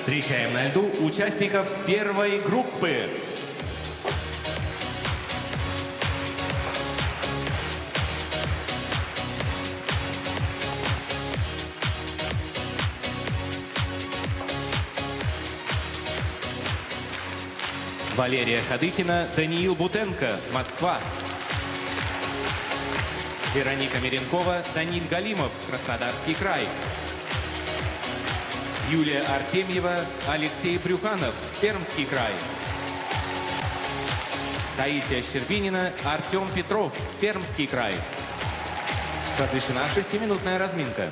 Встречаем на льду участников первой группы. Валерия Хадыкина, Даниил Бутенко, Москва. Вероника Меренкова, Даниил Галимов, Краснодарский край. Юлия Артемьева, Алексей Брюханов, Пермский край. Таисия Щербинина, Артем Петров, Пермский край. Разрешена 6-минутная разминка.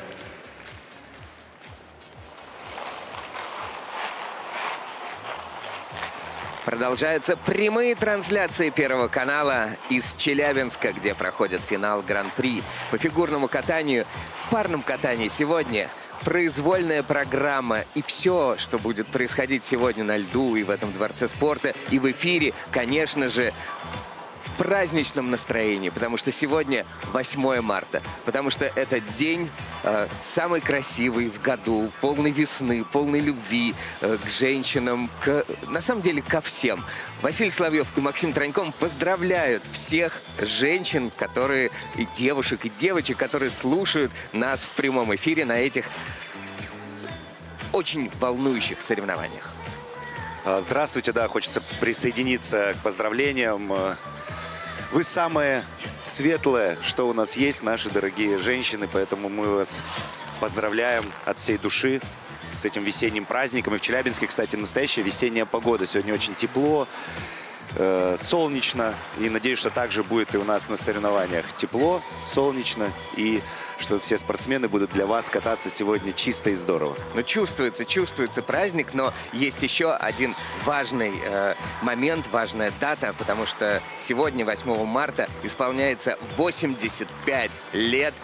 Продолжаются прямые трансляции Первого канала из Челябинска, где проходит финал Гран-при по фигурному катанию. В парном катании сегодня произвольная программа. И все, что будет происходить сегодня на льду и в этом дворце спорта, и в эфире, конечно же, в праздничном настроении, потому что сегодня 8 марта, потому что это день самый красивый в году, полный весны, полный любви к женщинам, на самом деле ко всем. Василий Соловьев и Максим Троньком поздравляют всех женщин, которые, и девушек, и девочек, которые слушают нас в прямом эфире на этих очень волнующих соревнованиях. Здравствуйте, да, хочется присоединиться к поздравлениям. Вы самые светлые, что у нас есть, наши дорогие женщины, поэтому мы вас поздравляем от всей души с этим весенним праздником. И в Челябинске, кстати, настоящая весенняя погода. Сегодня очень тепло, солнечно. И надеюсь, что также будет и у нас на соревнованиях тепло, солнечно. И что все спортсмены будут для вас кататься сегодня чисто и здорово. Ну, чувствуется праздник, но есть еще один важный момент, важная дата, потому что сегодня, 8 марта, исполняется 85 лет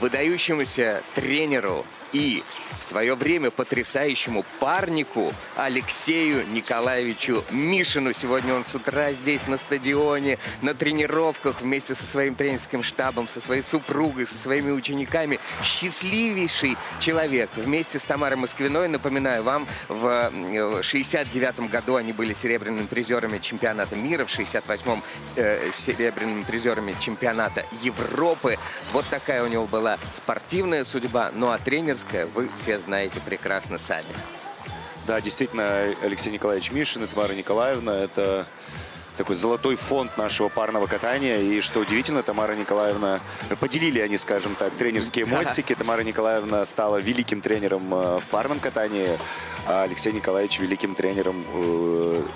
выдающемуся тренеру и в свое время потрясающему парнику Алексею Николаевичу Мишину. Сегодня он с утра здесь на стадионе, на тренировках вместе со своим тренерским штабом, со своей супругой, со своими учениками. Счастливейший человек. Вместе с Тамарой Москвиной, напоминаю вам, в 69 году они были серебряными призерами чемпионата мира, в 68-м серебряными призерами чемпионата Европы. Вот такая у него была спортивная судьба, ну а тренерская вы все знаете прекрасно сами. Да, действительно, Алексей Николаевич Мишин и Тамара Николаевна – это такой золотой фонд нашего парного катания. И что удивительно, Тамара Николаевна, поделили они, скажем так, тренерские мостики. Тамара Николаевна стала великим тренером в парном катании, а Алексей Николаевич великим тренером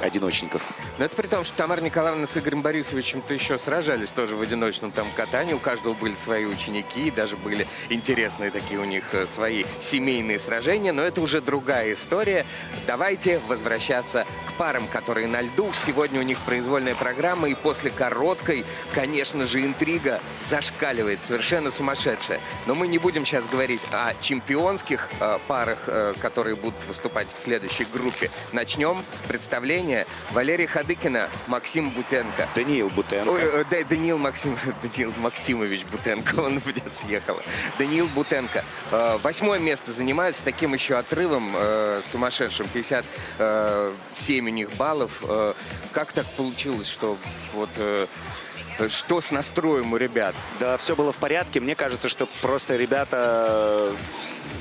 одиночников. Но это при том, что Тамара Николаевна с Игорем Борисовичем-то еще сражались тоже в одиночном там катании. У каждого были свои ученики, даже были интересные такие у них свои семейные сражения. Но это уже другая история. Давайте возвращаться к парам, которые на льду. Сегодня у них произвольная программа, и после короткой, конечно же, интрига зашкаливает, совершенно сумасшедшая. Но мы не будем сейчас говорить о чемпионских парах, которые будут выступать в следующей группе. Начнем с представления. Валерия Хадыкина, Максим Бутенко. Даниил Бутенко. Ой, Даниил Максимович Бутенко, он меня съехал. Даниил Бутенко. 8-е место занимают с таким еще отрывом сумасшедшим. 57 у них баллов. Как так получилось, что вот... Что с настроем у ребят? Да, все было в порядке. Мне кажется, что просто ребята,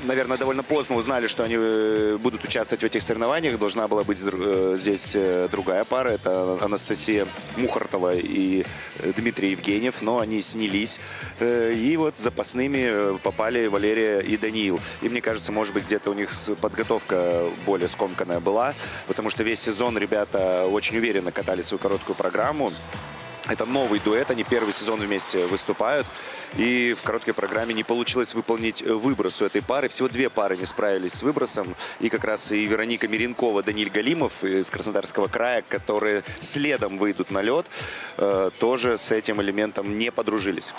наверное, довольно поздно узнали, что они будут участвовать в этих соревнованиях. Должна была быть здесь другая пара. Это Анастасия Мухартова и Дмитрий Евгеньев. Но они снялись. И вот запасными попали Валерия и Даниил. И мне кажется, может быть, где-то у них подготовка более скомканная была. Потому что весь сезон ребята очень уверенно катали свою короткую программу. Это новый дуэт, они первый сезон вместе выступают. И в короткой программе не получилось выполнить выброс у этой пары. Всего 2 пары не справились с выбросом. И как раз и Вероника Меренкова, Даниил Галимов из Краснодарского края, которые следом выйдут на лед, тоже с этим элементом не подружились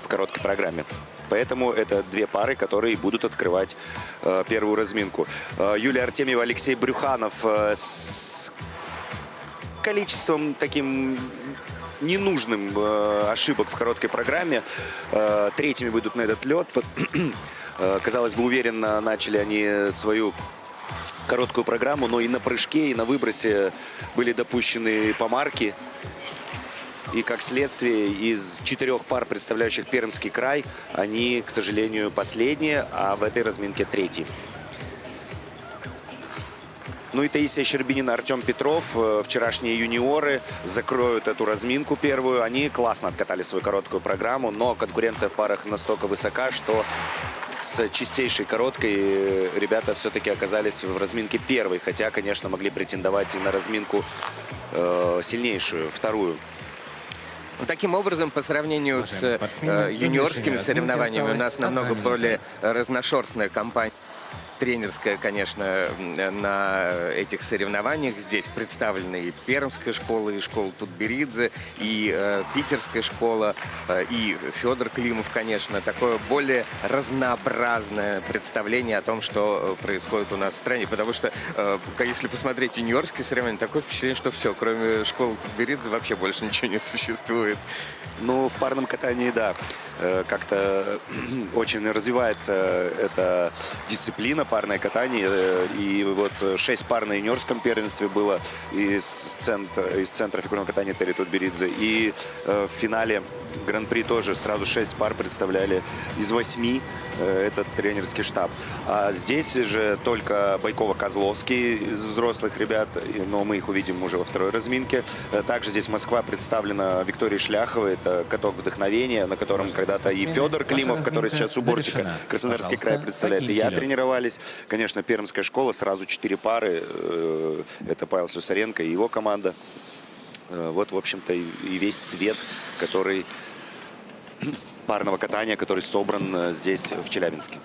в короткой программе. Поэтому это 2 пары, которые будут открывать первую разминку. Юлия Артемьева, Алексей Брюханов с количеством таким ненужным ошибок в короткой программе. Третьими выйдут на этот лед. Казалось бы, уверенно начали они свою короткую программу, но и на прыжке, и на выбросе были допущены помарки. И как следствие из 4 пар, представляющих Пермский край, они, к сожалению, последние, а в этой разминке 3-й. Ну и Таисия Щербинина, Артем Петров, вчерашние юниоры, закроют эту разминку первую. Они классно откатали свою короткую программу, но конкуренция в парах настолько высока, что с чистейшей короткой ребята все-таки оказались в разминке первой. Хотя, конечно, могли претендовать и на разминку сильнейшую, вторую. Ну, таким образом, по сравнению с спортсмены, юниорскими завершение соревнованиями, у разминки нас осталось намного одна более разношерстная компания. Тренерская, конечно, на этих соревнованиях. Здесь представлены и Пермская школа, и школа Тутберидзе, и питерская школа, и Федор Климов, конечно. Такое более разнообразное представление о том, что происходит у нас в стране. Потому что, если посмотреть юниорские соревнования, такое впечатление, что все, кроме школы Тутберидзе, вообще больше ничего не существует. Ну, в парном катании, да, как-то очень развивается эта дисциплина, парное катание. И вот 6 пар на юниорском первенстве было из центра фигурного катания Терри Тутберидзе. И в финале Гран-при тоже сразу 6 пар представляли из 8 этот тренерский штаб. А здесь же только Байкова-Козловский из взрослых ребят, но мы их увидим уже во второй разминке. Также здесь Москва представлена Викторией Шляховой, это каток вдохновения, на котором когда-то и Федор Климов, который сейчас у бортика Краснодарский край представляет, и я тренировались. Конечно, Пермская школа, сразу 4 пары, это Павел Сусаренко и его команда. Вот, в общем-то, и весь цвет, который парного катания, который собран здесь, в Челябинске.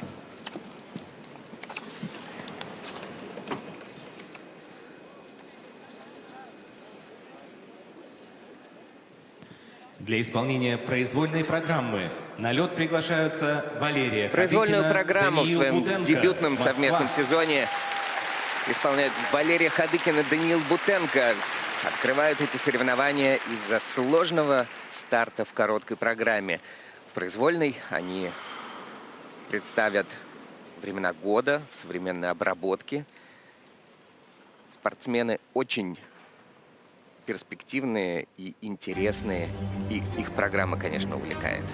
Для исполнения произвольной программы на лед приглашаются Валерия Произвольную Хадыкина, программу в Даниил своем Бутенко, дебютном Москва. совместном сезоне исполняют Валерия Хадыкина и Даниил Бутенко. Открывают эти соревнования из-за сложного старта в короткой программе. В произвольной они представят времена года в современной обработке. Спортсмены очень перспективные и интересные, и их программа, конечно, увлекает.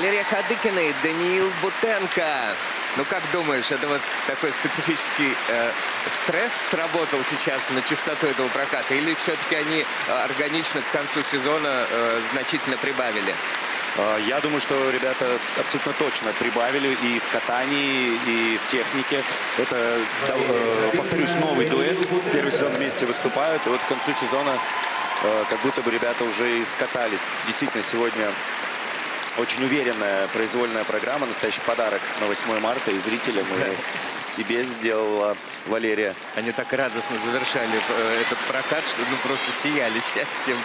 Валерия Хадыкина и Даниил Бутенко. Ну, как думаешь, это вот такой специфический стресс сработал сейчас на частоту этого проката? Или все-таки они органично к концу сезона значительно прибавили? Я думаю, что ребята абсолютно точно прибавили и в катании, и в технике. Это, повторюсь, новый дуэт. Первый сезон вместе выступают. И вот к концу сезона как будто бы ребята уже и скатались. Действительно, сегодня очень уверенная произвольная программа. Настоящий подарок на 8 марта. И зрителям, и себе сделала Валерия. Они так радостно завершали этот прокат, что просто сияли счастьем,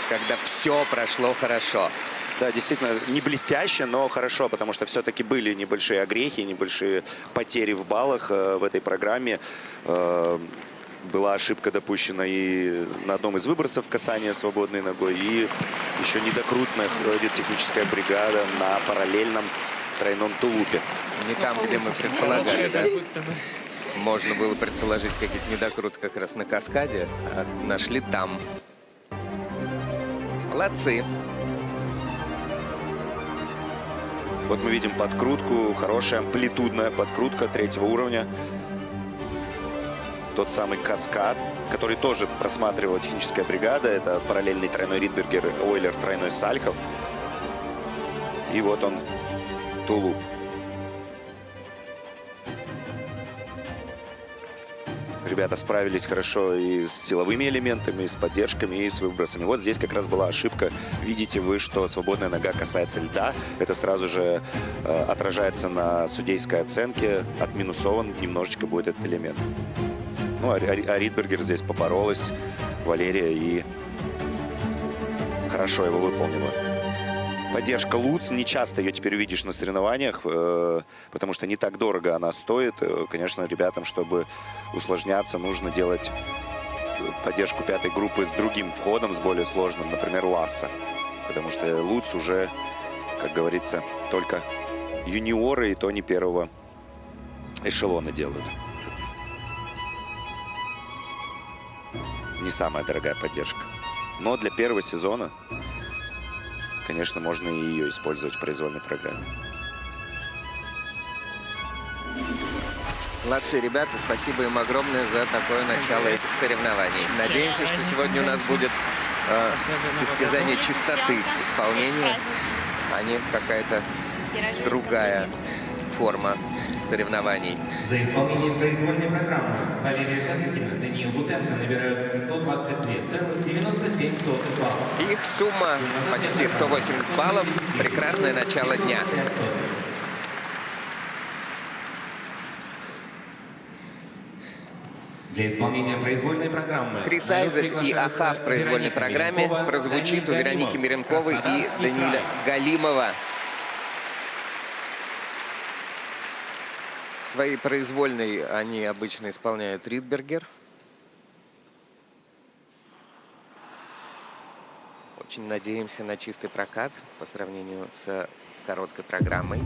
когда все прошло хорошо. Да, действительно, не блестяще, но хорошо, потому что все-таки были небольшие огрехи, небольшие потери в баллах в этой программе. Была ошибка допущена и на одном из выбросов касания свободной ногой, и еще недокрутная техническая бригада на параллельном тройном тулупе. Не там, где мы предполагали, да? Можно было предположить какие-то недокруты как раз на каскаде, а нашли там. Молодцы. Вот мы видим подкрутку, хорошая амплитудная подкрутка 3-го уровня. Тот самый каскад, который тоже просматривала техническая бригада. Это параллельный тройной Ридбергер, Ойлер, тройной Сальхов. И вот он, тулуп. Ребята справились хорошо и с силовыми элементами, и с поддержками, и с выбросами. Вот здесь как раз была ошибка. Видите вы, что свободная нога касается льда. Это сразу же отражается на судейской оценке. Отминусован немножечко будет этот элемент. Ну, а Ридбергер здесь поборолась, Валерия, и хорошо его выполнила. Поддержка Луц, не часто ее теперь увидишь на соревнованиях, потому что не так дорого она стоит. Конечно, ребятам, чтобы усложняться, нужно делать поддержку 5-й группы с другим входом, с более сложным, например, Ласса. Потому что Луц уже, как говорится, только юниоры, и то не первого эшелона делают. Не самая дорогая поддержка. Но для первого сезона, конечно, можно и ее использовать в произвольной программе. Молодцы, ребята. Спасибо им огромное за такое начало этих соревнований. Надеемся, что сегодня у нас будет состязание чистоты исполнения, а не какая-то другая форма соревнований. За исполнение произвольной программы Валерия Хадыкина, Даниил Бутенко набирают 122,97 баллов. Их сумма почти 180 баллов. Прекрасное начало дня. Для исполнения произвольной программы Крис Айзек и Аха в произвольной программе прозвучит у Вероники Миренковой и Даниила Галимова. В своей произвольной они обычно исполняют Ридбергер. Очень надеемся на чистый прокат по сравнению с короткой программой.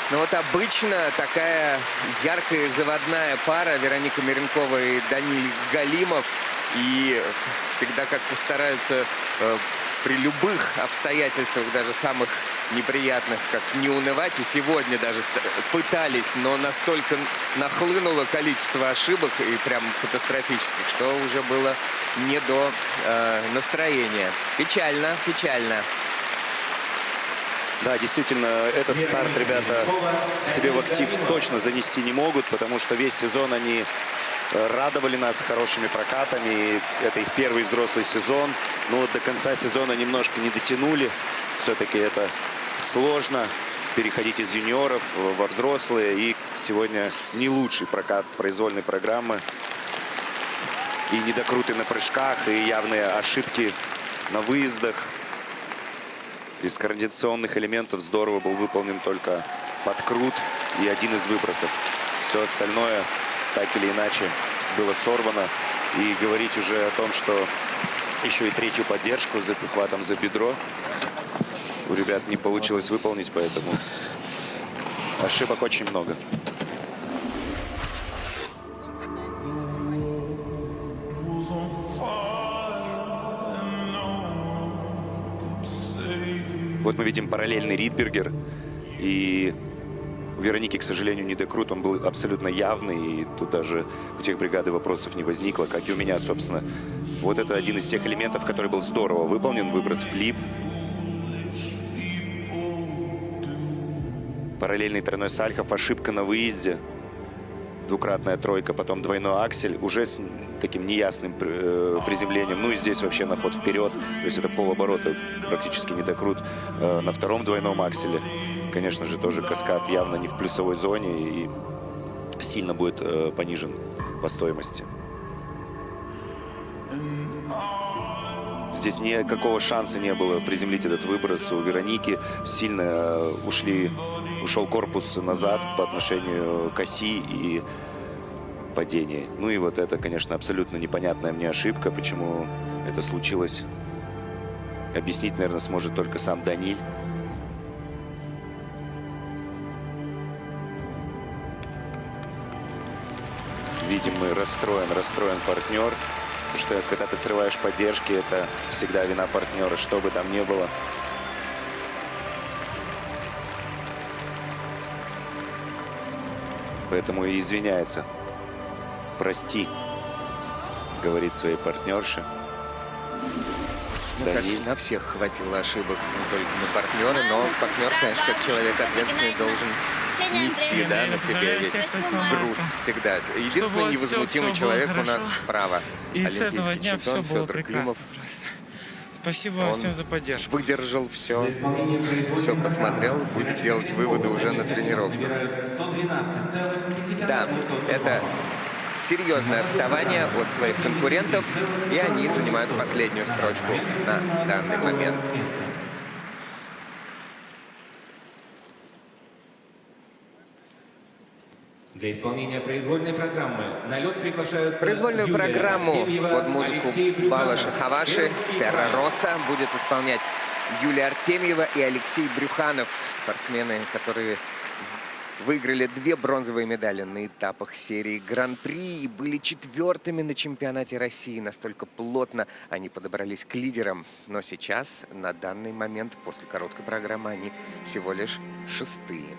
Ну вот обычно такая яркая заводная пара Вероника Меренкова и Даниил Галимов. И всегда как-то стараются при любых обстоятельствах, даже самых неприятных, как не унывать. И сегодня даже пытались, но настолько нахлынуло количество ошибок, и прям катастрофических, что уже было не до настроения. Печально, печально. Да, действительно, этот старт ребята себе в актив точно занести не могут, потому что весь сезон они радовали нас хорошими прокатами. Это их первый взрослый сезон. Но вот до конца сезона немножко не дотянули. Все-таки это сложно переходить из юниоров во взрослые. И сегодня не лучший прокат произвольной программы. И недокруты на прыжках, и явные ошибки на выездах. Из координационных элементов здорово был выполнен только подкрут и один из выбросов. Все остальное так или иначе было сорвано. И говорить уже о том, что еще и третью поддержку за прихватом за бедро у ребят не получилось выполнить, поэтому ошибок очень много. Вот мы видим параллельный Ридбергер. И у Вероники, к сожалению, не декрут. Он был абсолютно явный. И тут даже у тех бригады вопросов не возникло, как и у меня, собственно. Вот это один из тех элементов, который был здорово выполнен. Выброс флип. Параллельный тройной сальхов. Ошибка на выезде. Двукратная тройка, потом двойной аксель. Уже с таким неясным приземлением. Ну и здесь вообще на ход вперед. То есть это полоборота, практически не докрут. На втором двойном акселе, конечно же, тоже каскад явно не в плюсовой зоне и сильно будет понижен по стоимости. Здесь никакого шанса не было приземлить этот выброс у Вероники. Сильно ушел корпус назад по отношению к оси и падение. Ну и вот это, конечно, абсолютно непонятная мне ошибка. Почему это случилось, объяснить, наверное, сможет только сам Даниль. Видим, мы расстроен партнер. Потому что когда ты срываешь поддержки, это всегда вина партнера, что бы там ни было. Поэтому и извиняется. Прости, говорит своей партнерше. Мне кажется, на всех хватило ошибок, не только на партнера, но партнер, конечно, как человек ответственный, должен нести, да, на себе весь груз всегда. Единственный невозмутимый человек у нас справа. И с этого Олимпийский дня все чемпион было Федор прекрасно Климов. просто. Спасибо вам всем за поддержку. Выдержал все, посмотрел, будет делать выводы уже на тренировках. Да, это серьезное отставание от своих конкурентов, и они занимают последнюю строчку на данный момент. Для исполнения произвольной программы на лед приглашаются Произвольную Юлия программу Артемьева, под музыку Алексей Брюханов, Балаша Хаваши Пермский «Терра край. Росса» будет исполнять Юлия Артемьева и Алексей Брюханов, спортсмены, которые выиграли 2 бронзовые медали на этапах серии Гран-при и были 4-ми на чемпионате России. Настолько плотно они подобрались к лидерам. Но сейчас, на данный момент, после короткой программы, они всего лишь 6-е.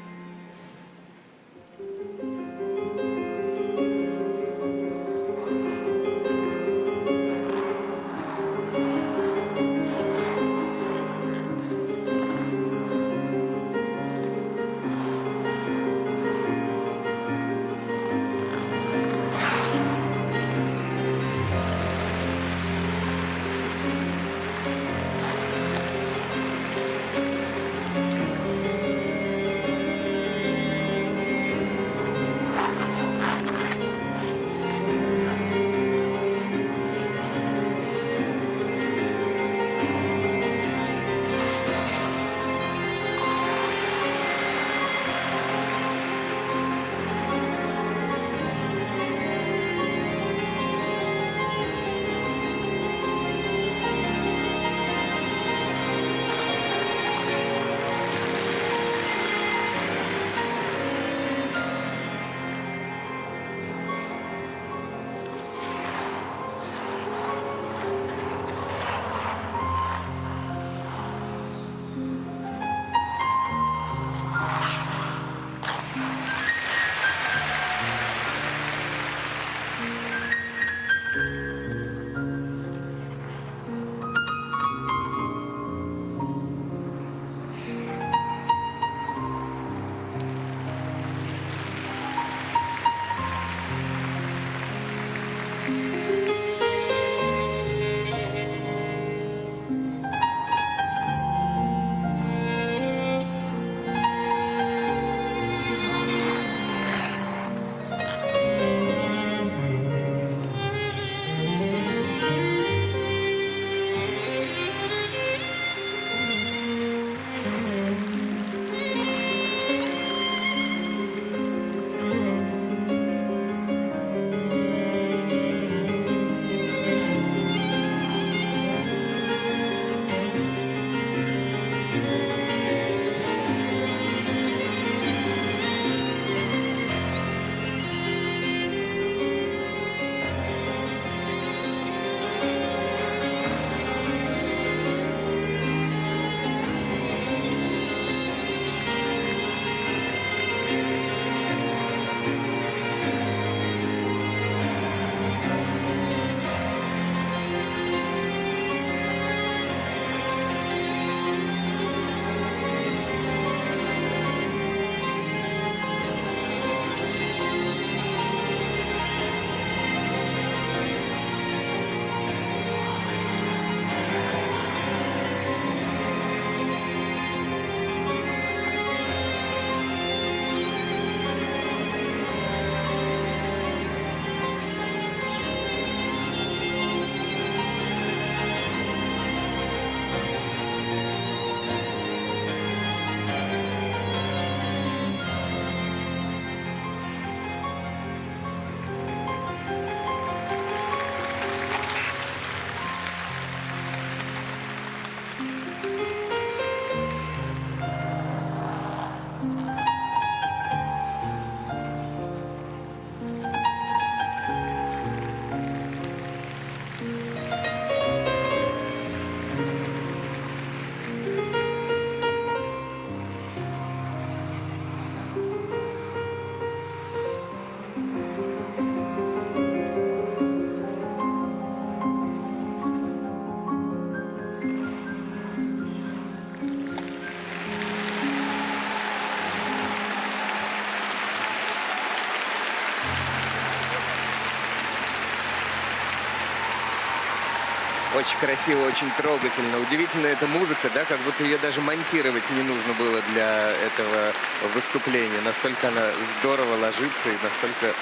Очень красиво, очень трогательно. Удивительно эта музыка, да, как будто ее даже монтировать не нужно было для этого выступления. Настолько она здорово ложится и настолько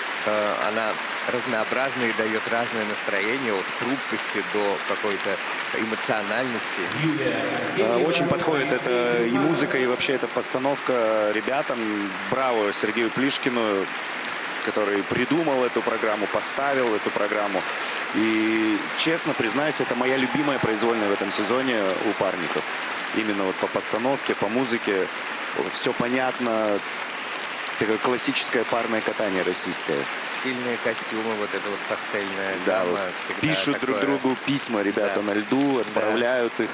она разнообразна и дает разное настроение, от хрупкости до какой-то эмоциональности. Очень подходит это и музыка, и вообще эта постановка ребятам. Браво Сергею Плишкину. который придумал эту программу, поставил эту программу. И, честно признаюсь, это моя любимая произвольная в этом сезоне у парников. Именно вот по постановке, по музыке. Все понятно. Такое классическое парное катание российское. Стильные костюмы, вот это вот пастельная Да, гамма вот всегда пишут друг такое. другу письма, ребята, Да. на льду, отправляют их,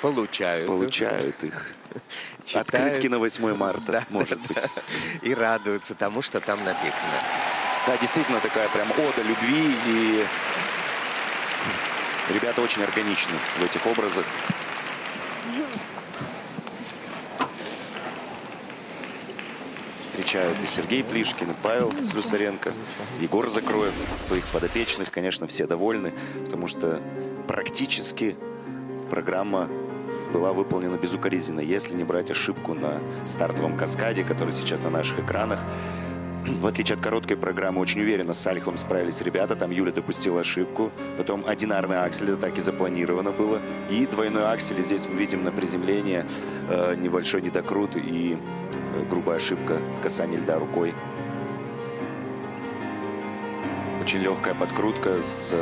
Получают их. читают. Открытки на 8 марта, Да, может да, быть. да. И радуются тому, что там написано. Да, действительно такая прям ода любви, и ребята очень органичны в этих образах. Встречают и Сергей Плишкин, и Павел Слюсаренко, Егор Закроев, своих подопечных. Конечно, все довольны, потому что практически программа была выполнена безукоризненно, если не брать ошибку на стартовом каскаде, который сейчас на наших экранах. В отличие от короткой программы, очень уверенно с Сальховым справились ребята. Там Юля допустила ошибку. Потом одинарный аксель, это так и запланировано было. И двойной аксель. Здесь мы видим на приземлении небольшой недокрут и грубая ошибка с касания льда рукой. Очень легкая подкрутка с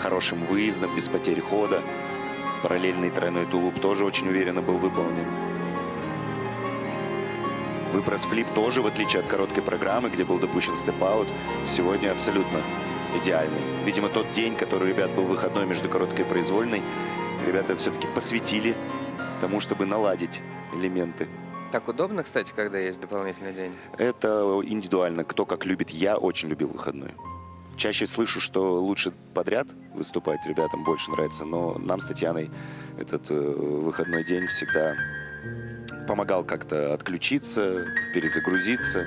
хорошим выездом, без потери хода. Параллельный тройной тулуп тоже очень уверенно был выполнен. Выброс флип тоже, в отличие от короткой программы, где был допущен степ-аут, сегодня абсолютно идеальный. Видимо, тот день, который у ребят был выходной между короткой и произвольной, ребята все-таки посвятили тому, чтобы наладить элементы. Так удобно, кстати, когда есть дополнительный день? Это индивидуально, кто как любит. Я очень любил выходной. Чаще слышу, что лучше подряд выступать ребятам больше нравится, но нам с Татьяной этот выходной день всегда помогал как-то отключиться, перезагрузиться.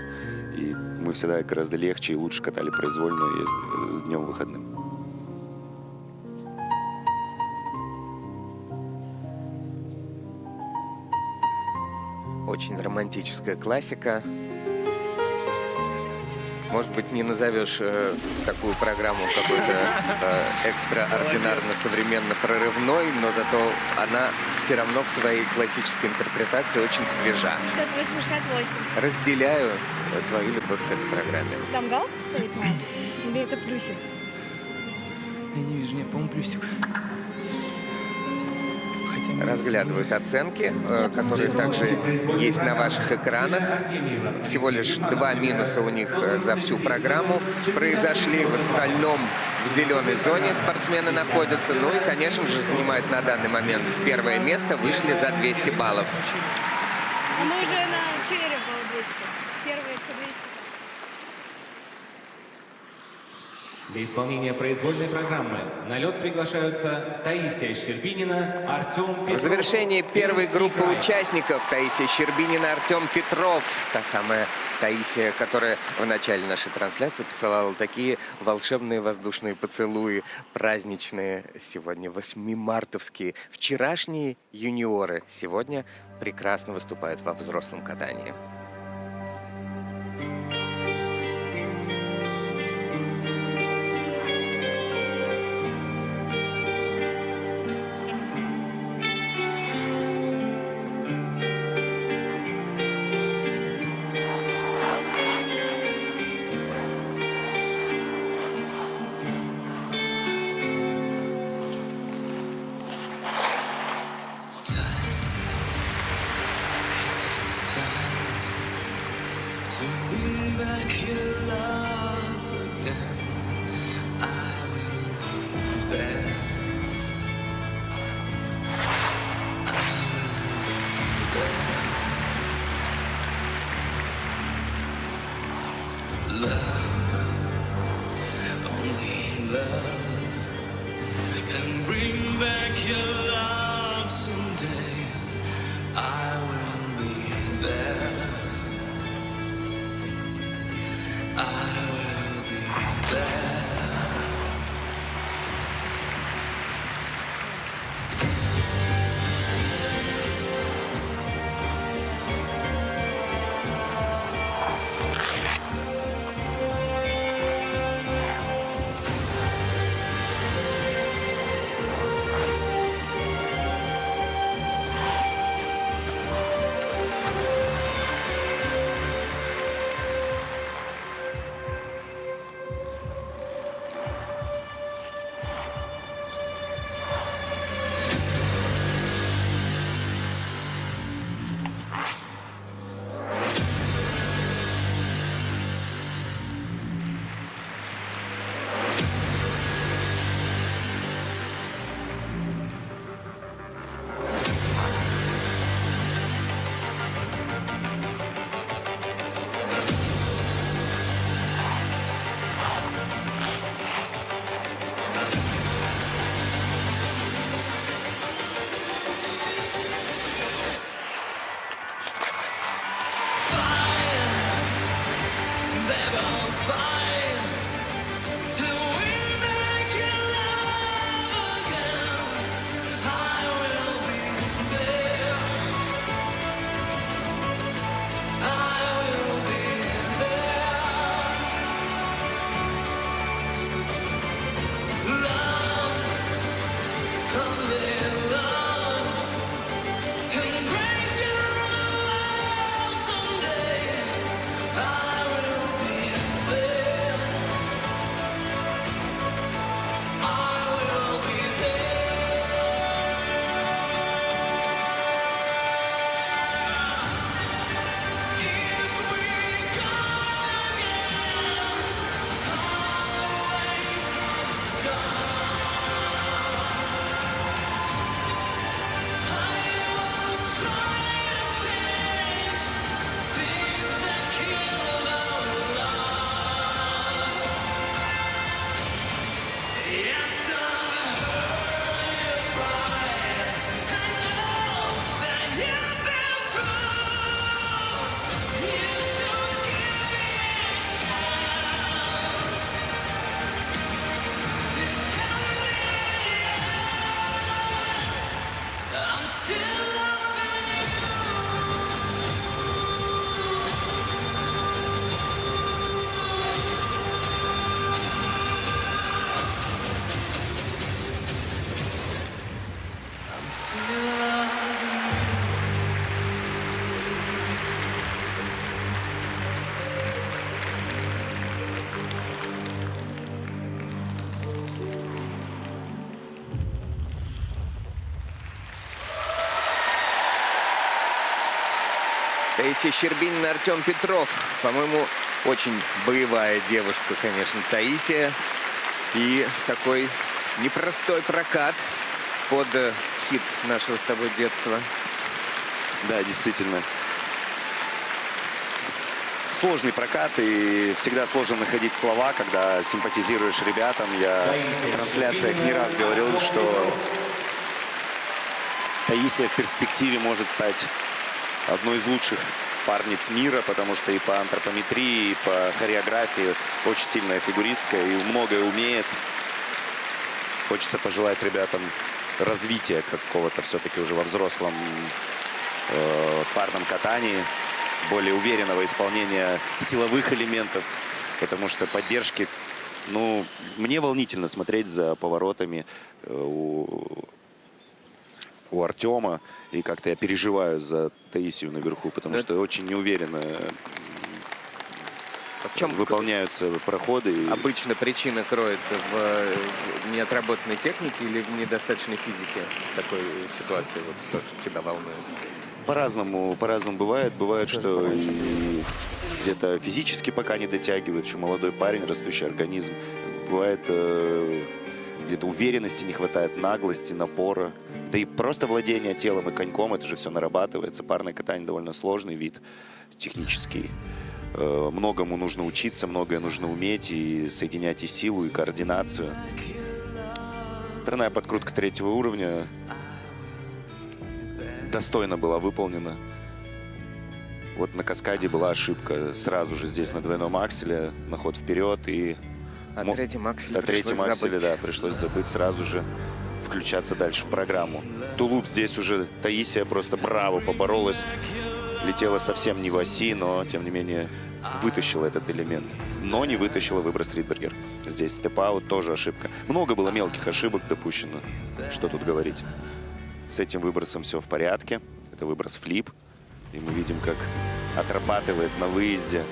И мы всегда гораздо легче и лучше катали произвольную с днем выходным. Очень романтическая классика. Может быть, не назовешь такую программу какой-то экстраординарно современно прорывной, но зато она все равно в своей классической интерпретации очень свежа. 68-68. Разделяю твою любовь к этой программе. Там галка стоит на аксе? Или это плюсик? Я не вижу, нет, по-моему, плюсик. Хотя мы- Разглядывают оценки, которые также есть на ваших экранах. Всего лишь 2 минуса у них за всю программу произошли. В остальном в зеленой зоне спортсмены находятся. Ну и, конечно же, занимают на данный момент первое место. Вышли за 200 баллов. А мы уже на череп было 200. Первые по 200. Для исполнения произвольной программы на лед приглашаются Таисия Щербинина, Артем Петров. В завершении первой группы участников Таисия Щербинина, Артем Петров. Та самая Таисия, которая в начале нашей трансляции посылала такие волшебные воздушные поцелуи, праздничные, сегодня 8-мартовские. Вчерашние юниоры сегодня прекрасно выступают во взрослом катании. And bring back your love someday. I will be there. I will be there. Таисия Щербинина, Артем Петров. По-моему, очень боевая девушка, конечно, Таисия. И такой непростой прокат под хит нашего с тобой детства. Да, действительно. Сложный прокат, и всегда сложно находить слова, когда симпатизируешь ребятам. Я в трансляциях не раз говорил, что Таисия в перспективе может стать одной из лучших парниц мира, потому что и по антропометрии, и по хореографии очень сильная фигуристка и многое умеет. Хочется пожелать ребятам развития какого-то все-таки уже во взрослом парном катании, более уверенного исполнения силовых элементов, потому что поддержки, ну, мне волнительно смотреть за поворотами у Артема, и как-то я переживаю за Таисию наверху, потому что очень неуверенно В чем выполняются проходы. обычно причина кроется в неотработанной технике или в недостаточной физике в такой ситуации? Вот то, что тебя волнует. По-разному бывает. Бывает, что и где-то физически пока не дотягивает, что молодой парень, растущий организм. Бывает, где-то уверенности не хватает, наглости, напора. Да и просто владение телом и коньком, это же все нарабатывается. Парное катание довольно сложный вид технический. Многому нужно учиться, многое нужно уметь, и соединять и силу, и координацию. Тройная подкрутка 3-го уровня достойно была выполнена. Вот на каскаде была ошибка. Сразу же здесь на двойном акселе, на ход вперед. И О третьем акселе пришлось забыть сразу же включаться дальше в программу. Тулуп здесь уже Таисия просто браво поборолась. Летела совсем не в оси, но тем не менее вытащила этот элемент. Но не вытащила выброс Ридбергер. Здесь степ-аут тоже ошибка. Много было мелких ошибок допущено. Что тут говорить. С этим выбросом все в порядке. Это выброс флип. И мы видим, как отрабатывает на выезде.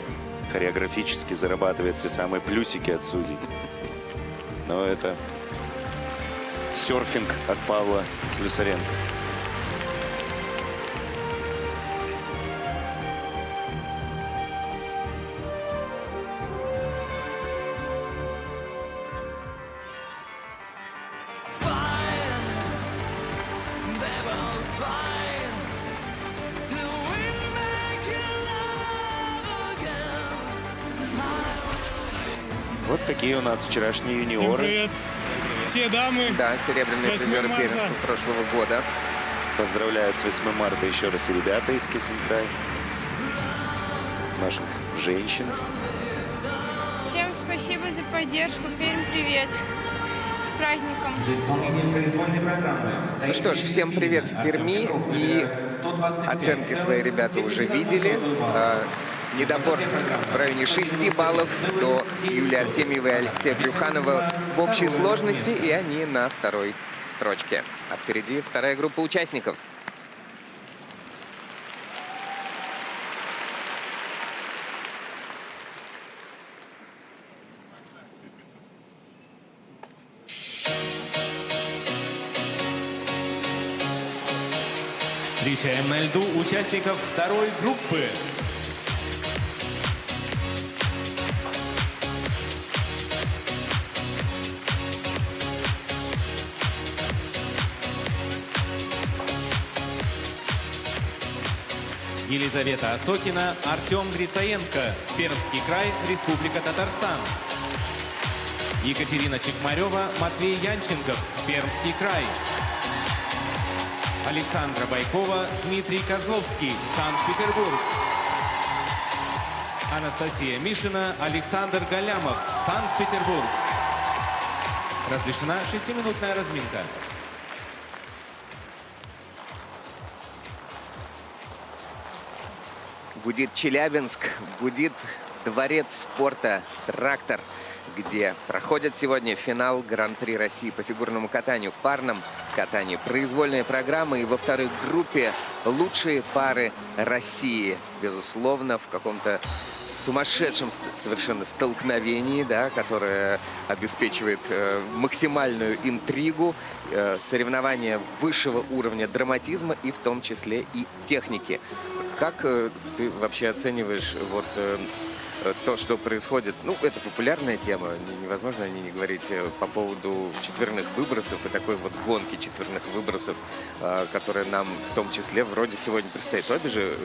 Хореографически зарабатывает те самые плюсики от судей. Но это серфинг от Павла Слюсаренко. Вот такие у нас вчерашние Всем юниоры. привет. Все дамы. Да, серебряные С 8 призеры марта. первенства прошлого года. Поздравляют с 8 марта еще раз и ребята из Кисенкрай. Наших женщин. Всем спасибо за поддержку. Пермь, привет. С праздником. За исполнение произвольной программы. Ну что ж, всем привет в Перми. И оценки свои ребята уже видели. Недобор в районе 6 баллов до Юлии Артемьевой и Алексея Брюханова в общей сложности. И они на второй строчке. А впереди вторая группа участников. Встречаем на льду участников второй группы. Елизавета Осокина, Артем Грицаенко, Пермский край, Республика Татарстан. Екатерина Чекмарева, Матвей Янченков, Пермский край. Александра Байкова, Дмитрий Козловский, Санкт-Петербург. Анастасия Мишина, Александр Галямов, Санкт-Петербург. Разрешена 6-минутная разминка. Гудит Челябинск, гудит дворец спорта «Трактор», где проходит сегодня финал Гран-при России по фигурному катанию в парном катании. Произвольная программа, и во второй группе лучшие пары России. Безусловно, в каком-то сумасшедшем совершенно столкновении, да, которое обеспечивает максимальную интригу, соревнования высшего уровня драматизма и в том числе и техники. Как ты вообще оцениваешь вот то, что происходит? Ну, это популярная тема, невозможно о ней не говорить, по поводу четверных выбросов и такой вот гонки четверных выбросов, которая нам в том числе вроде сегодня предстоит. Обе же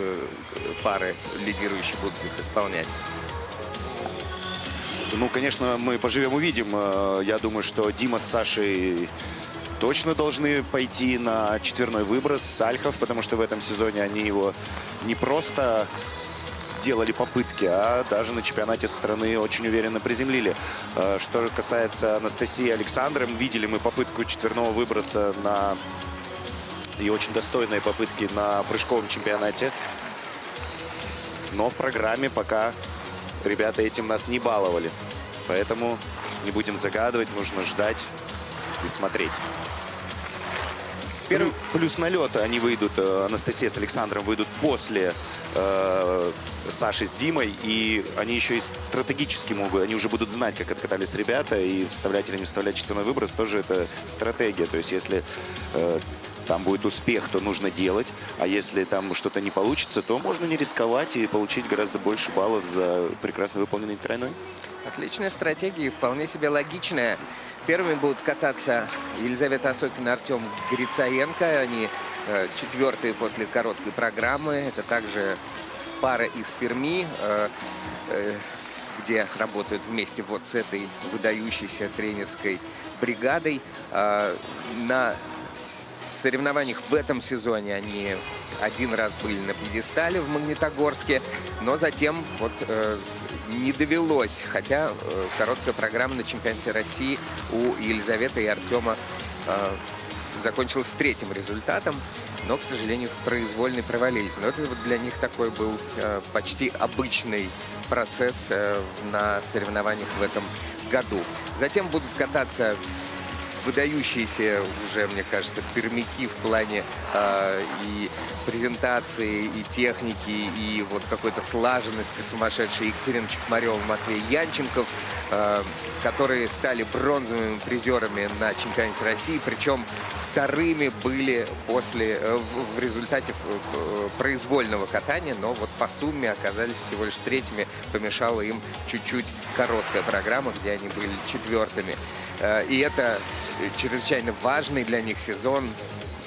пары лидирующие будут их исполнять. Ну, конечно, мы поживем увидим. Я думаю, что Дима с Сашей точно должны пойти на четверной выброс Сальхов, потому что в этом сезоне они его не просто делали попытки, а даже на чемпионате страны очень уверенно приземлили. Что касается Анастасии и Александра, видели мы попытку четверного выброса и очень достойные попытки на прыжковом чемпионате. Но в программе пока ребята этим нас не баловали. Поэтому не будем загадывать, нужно ждать и смотреть. Плюс на лед они выйдут, Анастасия с Александром выйдут после Саши с Димой. И они еще и стратегически могут, они уже будут знать, как откатались ребята. И вставлять или не вставлять четверной выброс тоже это стратегия. То есть если там будет успех, то нужно делать. А если там что-то не получится, то можно не рисковать и получить гораздо больше баллов за прекрасно выполненный тройной. Отличная стратегия и вполне себе логичная. Первыми будут кататься Елизавета Осокина и Артем Грицаенко. Они четвертые после короткой программы. Это также пара из Перми, где работают вместе вот с этой выдающейся тренерской бригадой. На соревнованиях в этом сезоне они один раз были на пьедестале в Магнитогорске, но затем вот не довелось, хотя короткая программа на чемпионате России у Елизаветы и Артема закончилась третьим результатом, но, к сожалению, в произвольной провалились. Но это вот для них такой был почти обычный процесс на соревнованиях в этом году. Затем будут кататься выдающиеся уже, мне кажется, пермяки в плане и презентации, и техники, и вот какой-то слаженности сумасшедшей. Екатерина Чекмарева, Матвей Янченков, которые стали бронзовыми призерами на чемпионате России, причем вторыми были в результате произвольного катания, но вот по сумме оказались всего лишь третьими. Помешала им чуть-чуть короткая программа, где они были четвертыми. И это чрезвычайно важный для них сезон,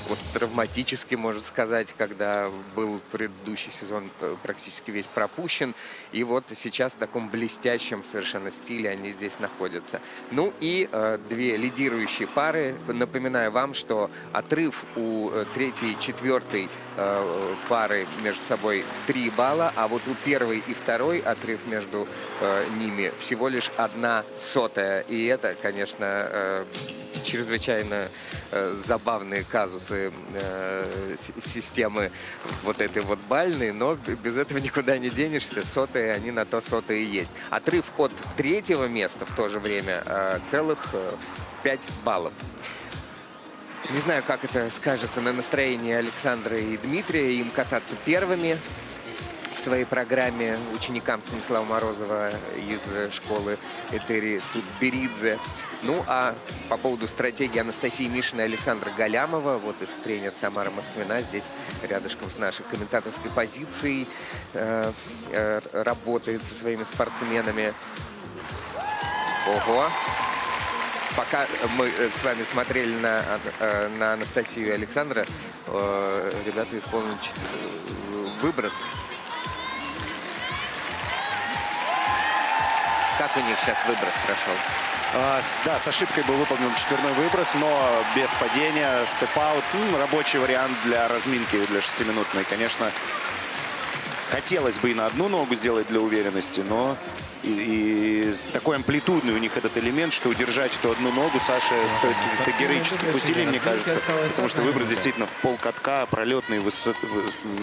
посттравматически, можно сказать, когда был предыдущий сезон практически весь пропущен. И вот сейчас в таком блестящем совершенно стиле они здесь находятся. Ну и две лидирующие пары. Напоминаю вам, что отрыв у третьей и четвертой пары между собой 3 балла, а вот у первой и второй отрыв между ними всего лишь 1/100. И это, конечно, чрезвычайно забавные казусы системы вот этой вот бальной, но без этого никуда не денешься. Сотые, они на то сотые и есть. Отрыв от третьего места в то же время целых 5 баллов. Не знаю, как это скажется на настроении Александра и Дмитрия. Им кататься первыми в своей программе, ученикам Станислава Морозова из школы Этери Тутберидзе. Ну, а по поводу стратегии Анастасии Мишиной и Александра Галямова, вот их тренер Тамара Москвина здесь рядышком с нашей комментаторской позицией работает со своими спортсменами. Ого! Пока мы с вами смотрели на Анастасию и Александра, ребята исполнили выброс. Как у них сейчас выброс прошел? Да, с ошибкой был выполнен четверной выброс, но без падения, степ-аут. Рабочий вариант для разминки, для 6-минутной. Конечно, хотелось бы и на одну ногу сделать для уверенности, но и такой амплитудный у них этот элемент, что удержать эту одну ногу Саше стоит каких-то героических усилий, мне кажется, потому что выброс действительно в полкатка, пролетный,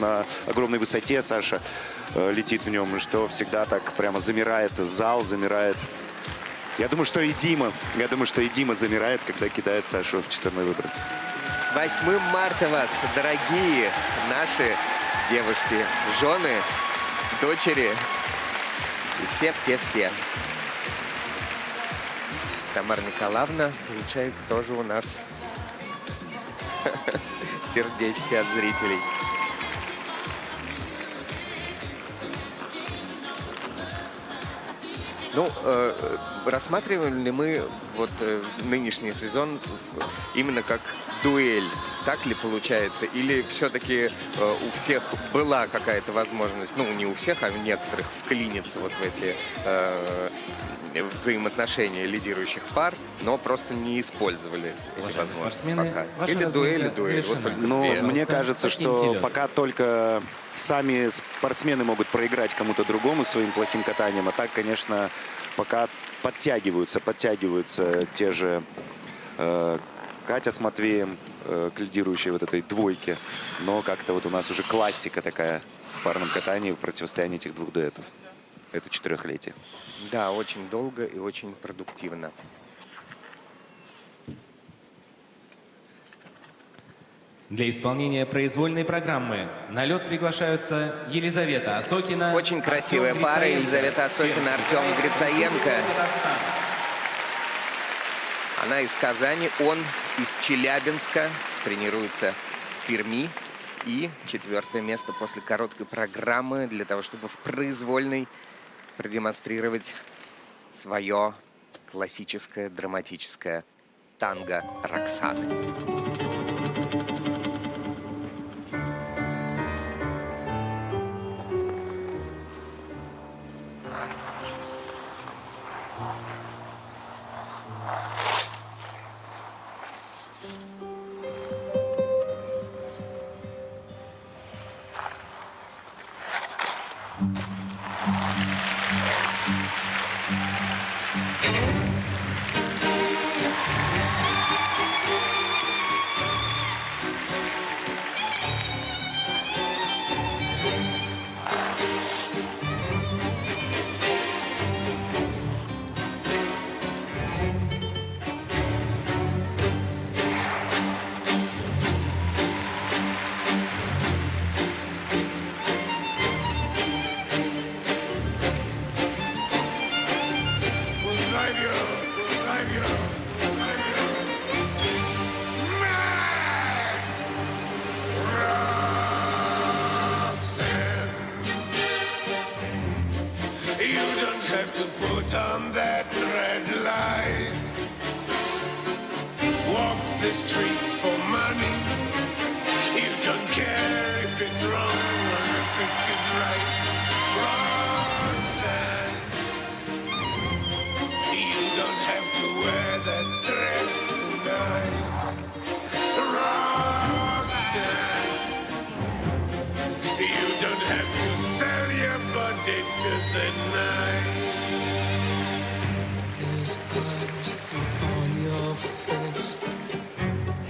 на огромной высоте Саша летит в нем, что всегда так прямо замирает зал, замирает. Я думаю, что и Дима замирает, когда кидает Сашу в четверной выброс. С 8 марта вас, дорогие наши девушки, жены, дочери. И все-все-все. Тамара Николаевна получает тоже у нас сердечки от зрителей. Ну, рассматриваем ли мы вот нынешний сезон именно как дуэль? Так ли получается? Или все-таки у всех была какая-то возможность, ну, не у всех, а у некоторых вклиниться вот в эти взаимоотношения лидирующих пар, но просто не использовали эти возможности пока? Или дуэль, вот только Ну, две. мне кажется, что пока только сами спортсмены могут проиграть кому-то другому своим плохим катанием, а так, конечно, пока подтягиваются те же Катя с Матвеем к лидирующей вот этой двойке, но как-то вот у нас уже классика такая в парном катании в противостоянии этих двух дуэтов. Это 4-летие. Да, очень долго и очень продуктивно. Для исполнения произвольной программы на лед приглашаются Елизавета Осокина. Очень красивая Артем пара. Грицаенко. Елизавета Осокина, Артем Грицаенко. Она из Казани, он из Челябинска. Тренируется в Перми. И 4-е место после короткой программы для того, чтобы в произвольной продемонстрировать свое классическое драматическое танго Роксаны. You don't have to put on that red light. Walk the streets for money. You don't care if it's wrong or if it is right. Roxanne, you don't have to wear that dress tonight. Roxanne, you don't have to sell your body to the night. His eyes upon your face,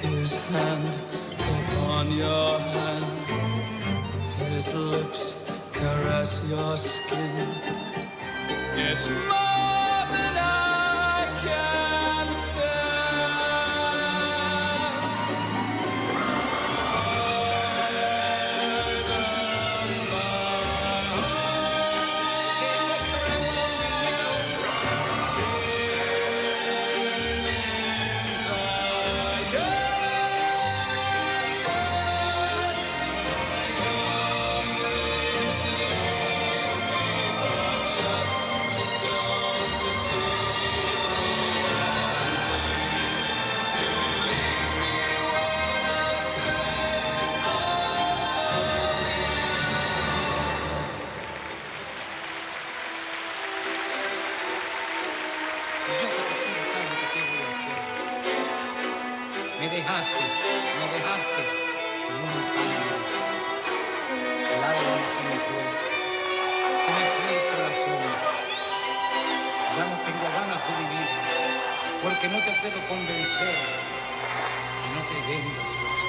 his hand upon your hand, his lips caress your skin. It's more than I can stand. Me dejaste en un tango. El alma se me fue el corazón. Ya no tengo ganas de vivir, porque no te puedo convencer que no te vengas, Rosa.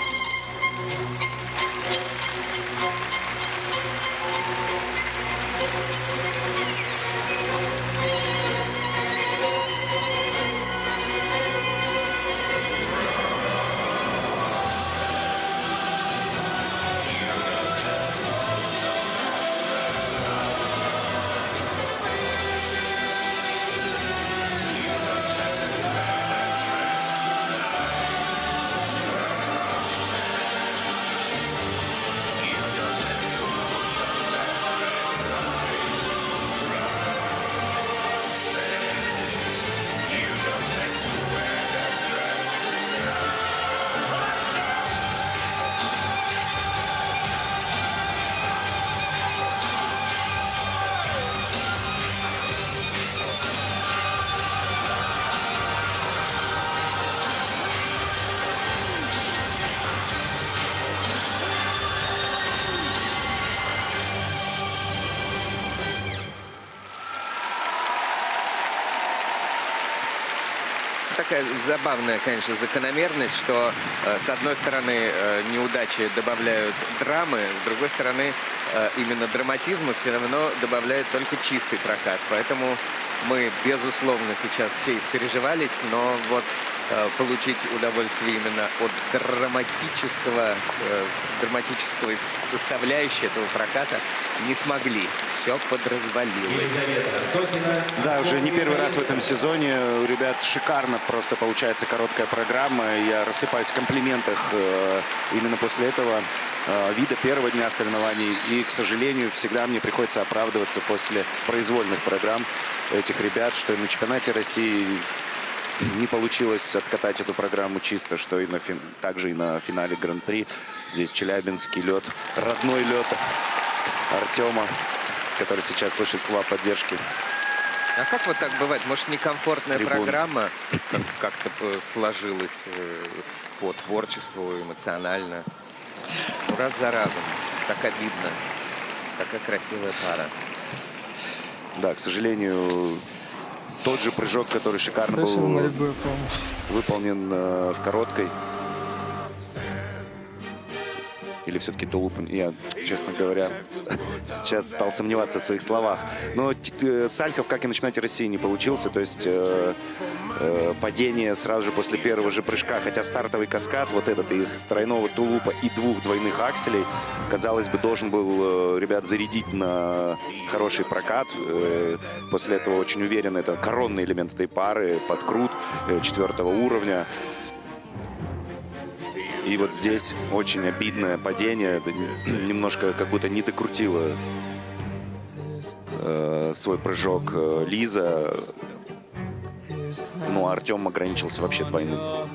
Feel такая забавная, конечно, закономерность, что с одной стороны неудачи добавляют драмы, с другой стороны именно драматизма все равно добавляет только чистый прокат. Поэтому мы, безусловно, сейчас все испереживались, но вот получить удовольствие именно от драматической составляющей этого проката не смогли. Все подразвалилось. Да, уже не первый раз в этом сезоне у ребят шикарно просто получается короткая программа. Я рассыпаюсь в комплиментах именно после этого вида первого дня соревнований. И, к сожалению, всегда мне приходится оправдываться после произвольных программ этих ребят, что на чемпионате России не получилось откатать эту программу чисто, что и также и на финале Гран-при. Здесь челябинский лед, родной лед Артема, который сейчас слышит слова поддержки. А как вот так бывает? Может, некомфортная программа как-то сложилась по творчеству, эмоционально? Раз за разом. Так обидно. Такая красивая пара. Да, к сожалению, тот же прыжок, который шикарно был выполнен в короткой. Или все-таки тулуп? Я, честно говоря, сейчас стал сомневаться в своих словах. Но Сальхов, как и на чемпионате России, не получился. То есть падение сразу же после первого же прыжка. Хотя стартовый каскад, вот этот из тройного тулупа и двух двойных акселей, казалось бы, должен был ребят зарядить на хороший прокат. После этого очень уверенно. Это коронный элемент этой пары. Подкрут 4-го уровня. И вот здесь очень обидное падение. Немножко как будто не докрутила свой прыжок Лиза. Ну, а Артем ограничился вообще двойным.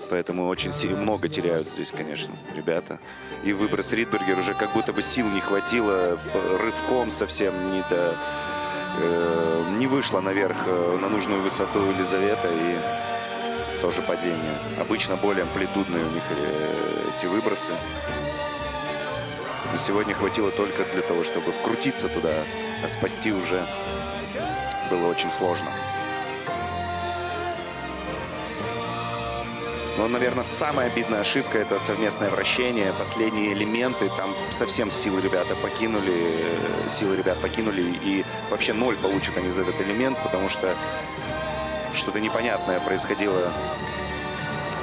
Поэтому очень много теряют здесь, конечно, ребята. И выброс Ридбергер уже как будто бы сил не хватило. Рывком совсем не вышла наверх на нужную высоту Елизавета. И тоже падение. Обычно более амплитудные у них эти выбросы. Но сегодня хватило только для того, чтобы вкрутиться туда, а спасти уже было очень сложно. Но, наверное, самая обидная ошибка — это совместное вращение. Последние элементы, там совсем силы ребят покинули. И вообще 0 получат они за этот элемент, потому что что-то непонятное происходило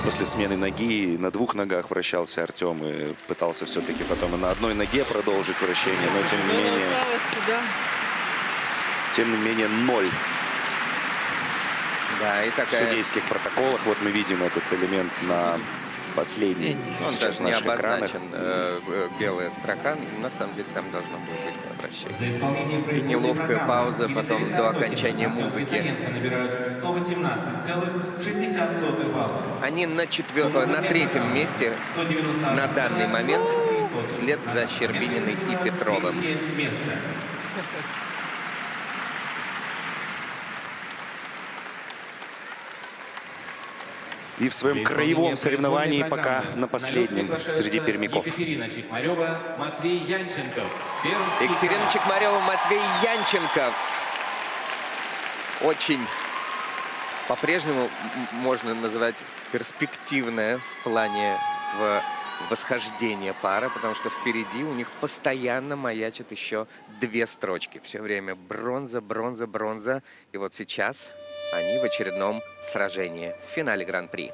после смены ноги. На двух ногах вращался Артем и пытался все-таки потом и на одной ноге продолжить вращение. Но тем не менее 0. Да, и В такая... судейских протоколах вот мы видим этот элемент на последний. Он Сейчас даже на не наших экранах. обозначен. Белая строка. На самом деле там должно было быть обращение. За исполнение И произвольной неловкая программы пауза потом Елизавета до Сотина, окончания Артем музыки. Савенко набирают 118,60 балла. Они на третьем месте на данный момент, вслед за Щербининой и Петровым. Место. И в своем краевом соревновании пока на последнем среди пермяков. Екатерина Чекмарева, Матвей Янченков. Екатерина Чекмарева, Матвей Янченков. Очень по-прежнему можно называть перспективная в плане восхождения пара, потому что впереди у них постоянно маячат еще 2 строчки. Все время бронза, бронза, бронза. И вот сейчас они в очередном сражении в финале Гран-при.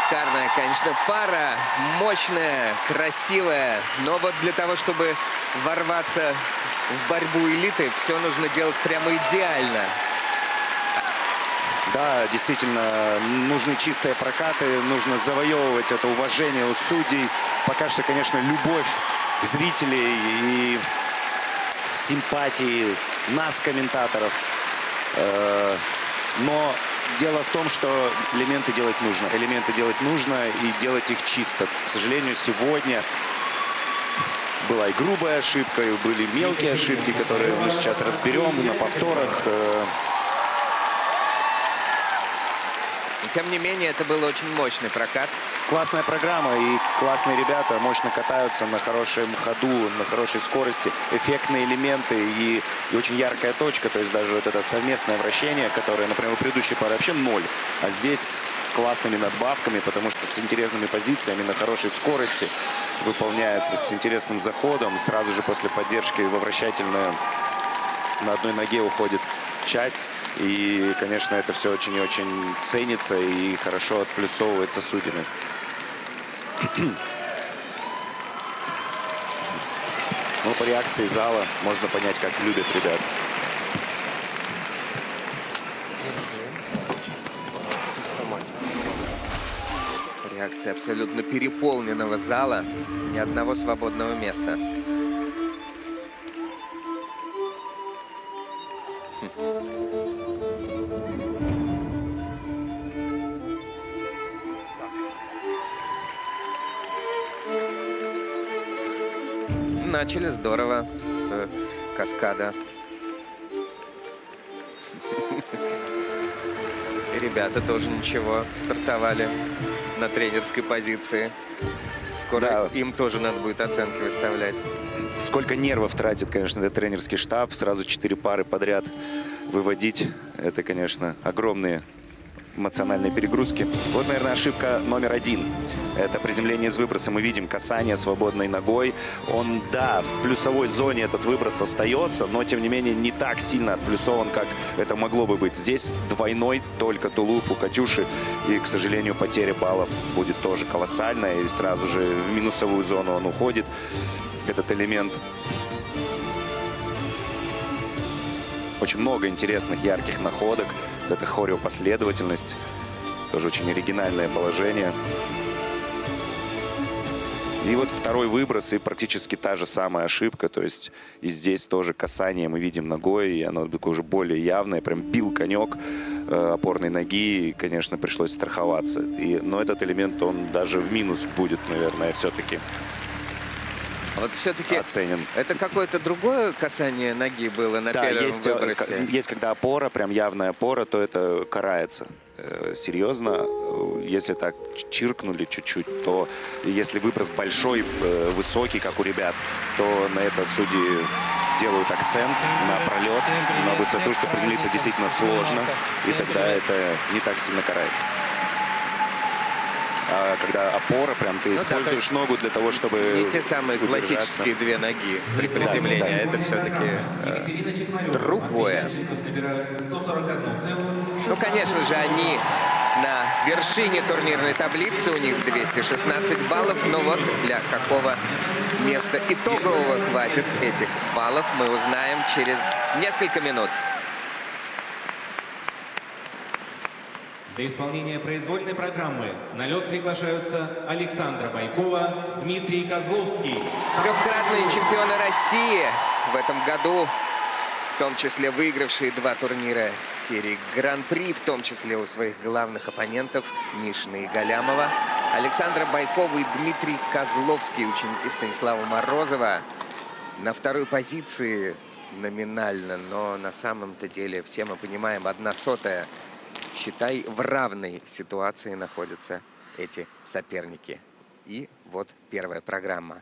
Шикарная, конечно, пара. Мощная, красивая. Но вот для того, чтобы ворваться в борьбу элиты, все нужно делать прямо идеально. Да, действительно, нужны чистые прокаты, нужно завоевывать это уважение у судей. Пока что, конечно, любовь зрителей и симпатии нас, комментаторов. Но дело в том, что элементы делать нужно. Элементы делать нужно и делать их чисто. К сожалению, сегодня была и грубая ошибка, и были мелкие ошибки, которые мы сейчас разберем на повторах. Тем не менее, это был очень мощный прокат. Классная программа и классные ребята мощно катаются на хорошем ходу, на хорошей скорости. Эффектные элементы и очень яркая точка. То есть даже вот это совместное вращение, которое, например, у предыдущей пары вообще 0. А здесь с классными надбавками, потому что с интересными позициями на хорошей скорости выполняется, с интересным заходом. Сразу же после поддержки во вращательную на одной ноге уходит часть. И, конечно, это все очень и очень ценится и хорошо отплюсовывается судьями. Ну, по реакции зала можно понять, как любят ребят. Реакция абсолютно переполненного зала. Ни одного свободного места. Начали здорово с каскада. Ребята тоже ничего, стартовали на тренерской позиции. Скоро Да. им тоже надо будет оценки выставлять. Сколько нервов тратит, конечно, этот тренерский штаб. Сразу 4 пары подряд выводить. Это, конечно, огромные эмоциональные перегрузки. Вот, наверное, ошибка номер 1. Это приземление с выброса. Мы видим касание свободной ногой. Он, да, в плюсовой зоне этот выброс остается, но, тем не менее, не так сильно отплюсован, как это могло бы быть. Здесь двойной только тулуп у Катюши. И, к сожалению, потеря баллов будет тоже колоссальная. И сразу же в минусовую зону он уходит. Этот элемент. Очень много интересных, ярких находок. Это хореопоследовательность. Тоже очень оригинальное положение. И вот второй выброс и практически та же самая ошибка. То есть и здесь тоже касание мы видим ногой. И оно такое уже более явное. Прям бил конек опорной ноги. И, конечно, пришлось страховаться. Но этот элемент, он даже в минус будет, наверное, все-таки Вот все-таки оценен. это какое-то другое касание ноги было на Да, первом выбросе? есть когда опора, прям явная опора, то это карается. Серьезно, если так чиркнули чуть-чуть, то если выброс большой, высокий, как у ребят, то на это судьи делают акцент на пролет, на высоту, что приземлиться действительно сложно, и тогда это не так сильно карается. А когда опора, прям ты используешь есть ногу для того, чтобы Не те самые удержаться. классические две ноги при приземлении, а это все-таки другое. Ну, конечно же, они на вершине турнирной таблицы, у них 216 баллов, но вот для какого места итогового хватит этих баллов, мы узнаем через несколько минут. Для исполнения произвольной программы на лед приглашаются Александра Байкова, Дмитрий Козловский. Трехкратные чемпионы России в этом году, в том числе выигравшие 2 турнира серии Гран-при, в том числе у своих главных оппонентов Мишина и Галямова. Александра Байкова и Дмитрий Козловский, ученики Станислава Морозова, на второй позиции номинально, но на самом-то деле, все мы понимаем, 1/100. Считай, в равной ситуации находятся эти соперники. И вот первая программа.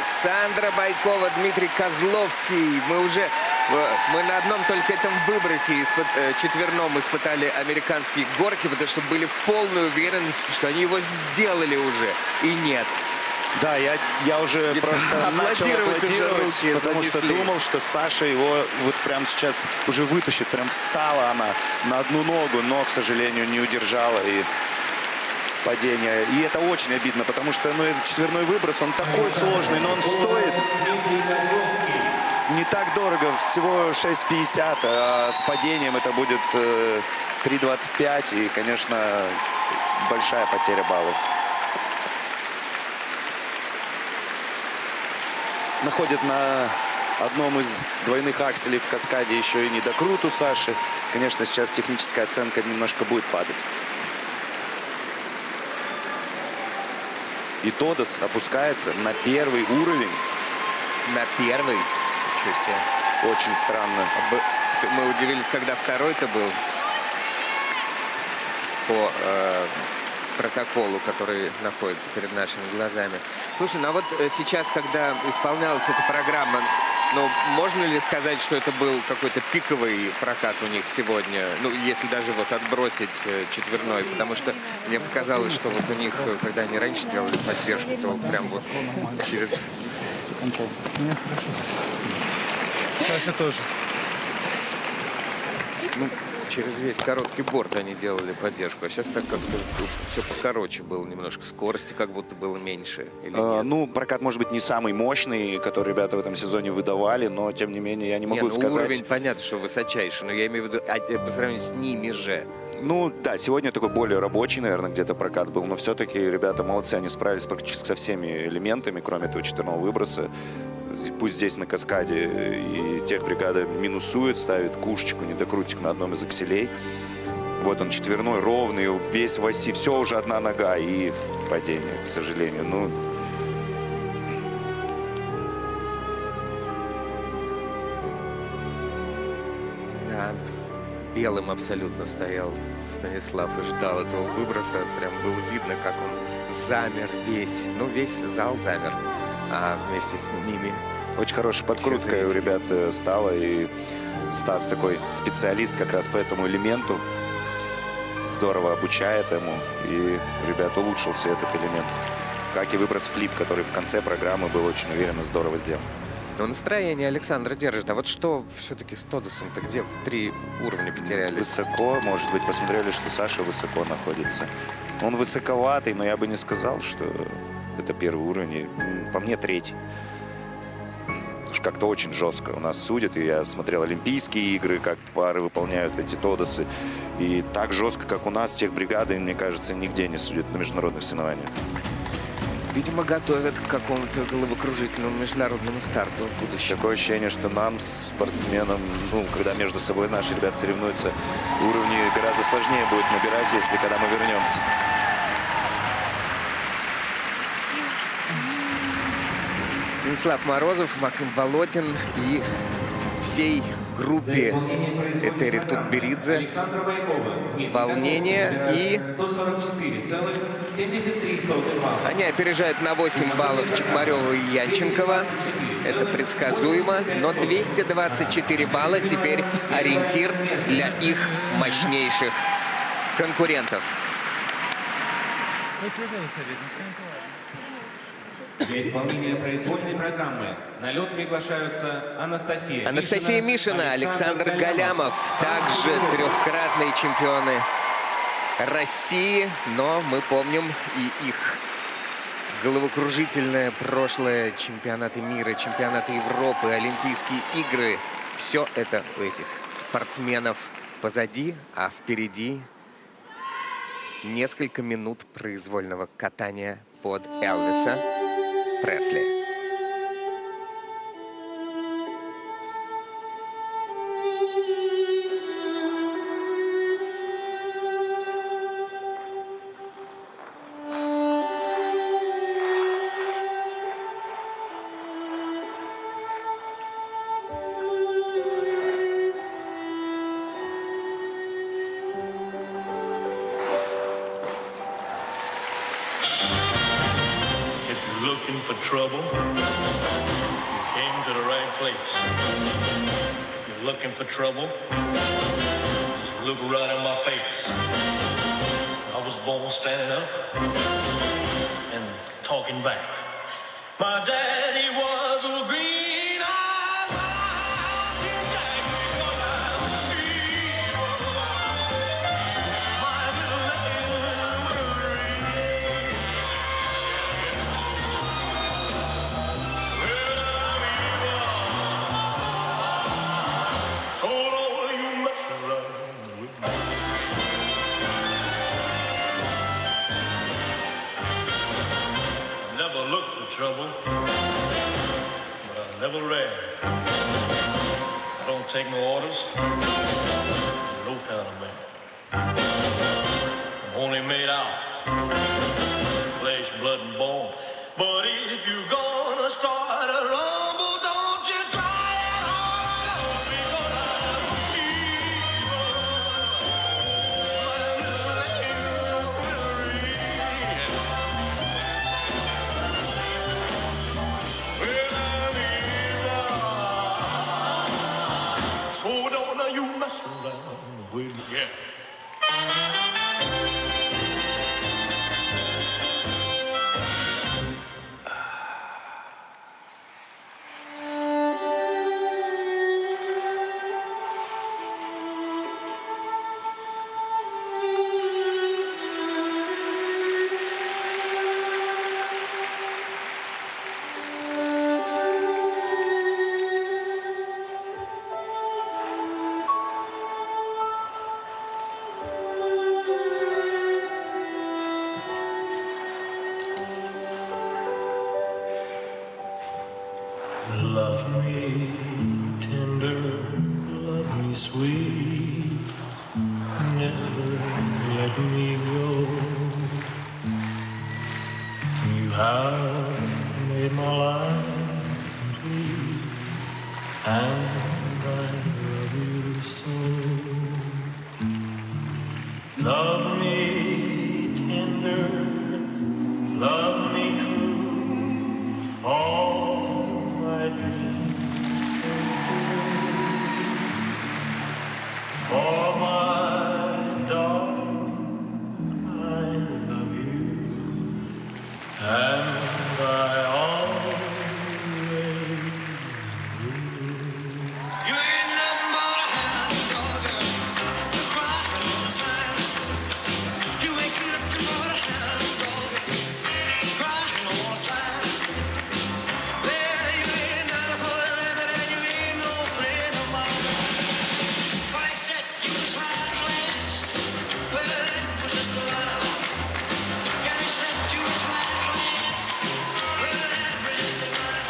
Александра Байкова, Дмитрий Козловский. Мы на одном только этом выбросе четверном испытали американские горки, потому что были в полной уверенности, что они его сделали уже. И нет. Да, я уже просто начал Аплодировать уже аплодировать, руки потому что занесли. думал, что Саша его вот прямо сейчас уже вытащит. Прям встала она на одну ногу, но, к сожалению, не удержала и падение. И это очень обидно, потому что этот четверной выброс, он такой сложный, но он стоит не так дорого, всего 6,50, а с падением это будет 3,25 и, конечно, большая потеря баллов. Находит на одном из двойных акселей в каскаде еще и недокрут у Саши. Конечно, сейчас техническая оценка немножко будет падать. И Тодос опускается на первый уровень. На первый. Ничего себе. Очень странно. Мы удивились, когда второй-то был по протоколу, который находится перед нашими глазами. Слушай, ну а вот сейчас, когда исполнялась эта программа, ну, можно ли сказать, что это был какой-то пиковый прокат у них сегодня? Ну, если даже вот отбросить четверной, потому что мне показалось, что вот у них, когда они раньше делали поддержку, то прям вот через... Саша тоже. Ну, через весь короткий борт они делали поддержку, а сейчас так как-то все покороче было немножко, скорости как будто было меньше. Или нет? Ну, прокат может быть не самый мощный, который ребята в этом сезоне выдавали, но тем не менее я не могу ну, сказать. уровень понятно, что высочайший, но я имею в виду по сравнению с ними же. Ну да, сегодня такой более рабочий, наверное, где-то прокат был, но все-таки ребята молодцы, они справились практически со всеми элементами, кроме этого четверного выброса. Пусть здесь на каскаде и техбригада минусует, ставит кушечку, недокрутик на одном из акселей. Вот он четверной, ровный, весь в оси, все уже одна нога и падение, к сожалению. Ну, Да, белым абсолютно стоял Станислав и ждал этого выброса. Прям было видно, как он замер весь. Ну, весь зал замер, а вместе с ними... очень хорошая подкрутка у ребят стала, и Стас такой специалист как раз по этому элементу. Здорово обучает ему, и у ребят улучшился этот элемент. Как и выброс флип, который в конце программы был очень уверенно, здорово сделан. Но настроение Александра держит. А вот что все-таки с Тодосом-то где в 3 уровня потерялись? Высоко, может быть, посмотрели, что Саша высоко находится. Он высоковатый, но я бы не сказал, что это первый уровень. По мне, 3-й. Уж как-то очень жестко у нас судят. И я смотрел Олимпийские игры, как пары выполняют эти Тодосы. И так жестко, как у нас, техбригады, мне кажется, нигде не судят на международных соревнованиях. Видимо, готовят к какому-то головокружительному международному старту в будущем. Такое ощущение, что нам, спортсменам, ну, когда между собой наши ребята соревнуются, уровни гораздо сложнее будет набирать, если когда мы вернемся. Станислав Морозов, Максим Болотин и всей группе Этери Тутберидзе. Александра Байкова, Дмитрий Волнение Козловский и... набирают 144,73 балла. Они опережают на 8 баллов Чекмарева и Янченкова. Это предсказуемо, но 224 балла теперь ориентир для их мощнейших конкурентов. Для исполнения произвольной программы на лед приглашаются Анастасия Мишина, Александр Галямов, также трехкратные чемпионы России, но мы помним и их головокружительное прошлое, чемпионаты мира, чемпионаты Европы, Олимпийские игры. Все это у этих спортсменов позади, а впереди несколько минут произвольного катания под Элвиса Пресли. It's you're looking for trouble, you came to the right place. If you're looking for trouble, just look right in my face. I was born standing up and talking back. My daddy was a green-eyed mountain jack because I was evil. My middle name was Marie. Well, I'm evil. So don't you mess around with me. Never looked for trouble, but I never ran. I don't take no orders, no kind of man. I'm only made out of flesh, blood, and bone. But if you're gonna start a rumble, don't you try it hard, because I'm evil. My name is Marie. Well, I'm evil. So don't you mess around with me. Yeah. Love me tender, love me sweet, never let me go. You have made my life complete, and I love you so. Love me tender, love me true, all my dreams fulfill. For my darling, I love you, and I always will. You ain't nothing but a hound dog, you cry all the time. You ain't nothing but a hound dog, crying all the time. Well, you ain't nothing but a rabbit, and you ain't no friend of mine. Well, they said you was high class. Well, that was just a lie. Yeah, they said you was high class. Well, that was just a lie.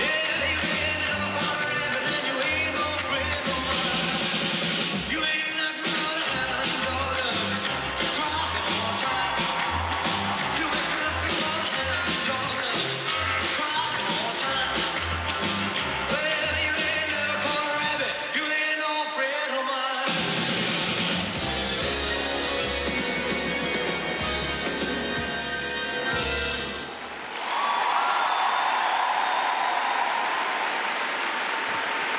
Yeah, you ain't never but a rabbit, and you ain't no friend of mine. You ain't nothing but a hound dog, crying all the time. You ain't nothing but a hound dog, crying all the time. Well, you ain't never caught a rabbit. You ain't no friend of mine.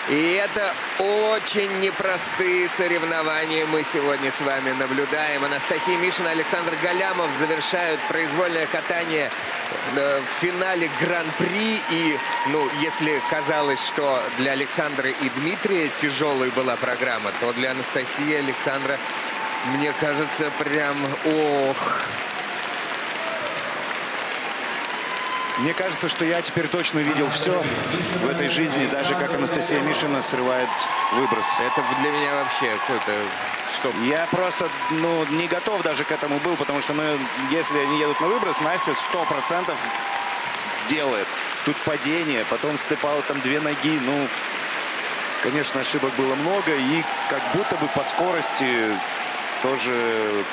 И это очень непростые соревнования мы сегодня с вами наблюдаем. Анастасия Мишина, Александр Галямов завершают произвольное катание в финале Гран-при. И, если казалось, что для Александра и Дмитрия тяжелой была программа, то для Анастасии и Александра, мне кажется, прям ох. Мне кажется, что я теперь точно увидел все в этой жизни, даже как Анастасия Мишина срывает выброс. Это для меня вообще какой-то... Что? Я просто не готов даже к этому был, потому что если они едут на выброс, Настя 100% делает. Тут падение, потом степал там 2 ноги. Конечно, ошибок было много, и как будто бы по скорости тоже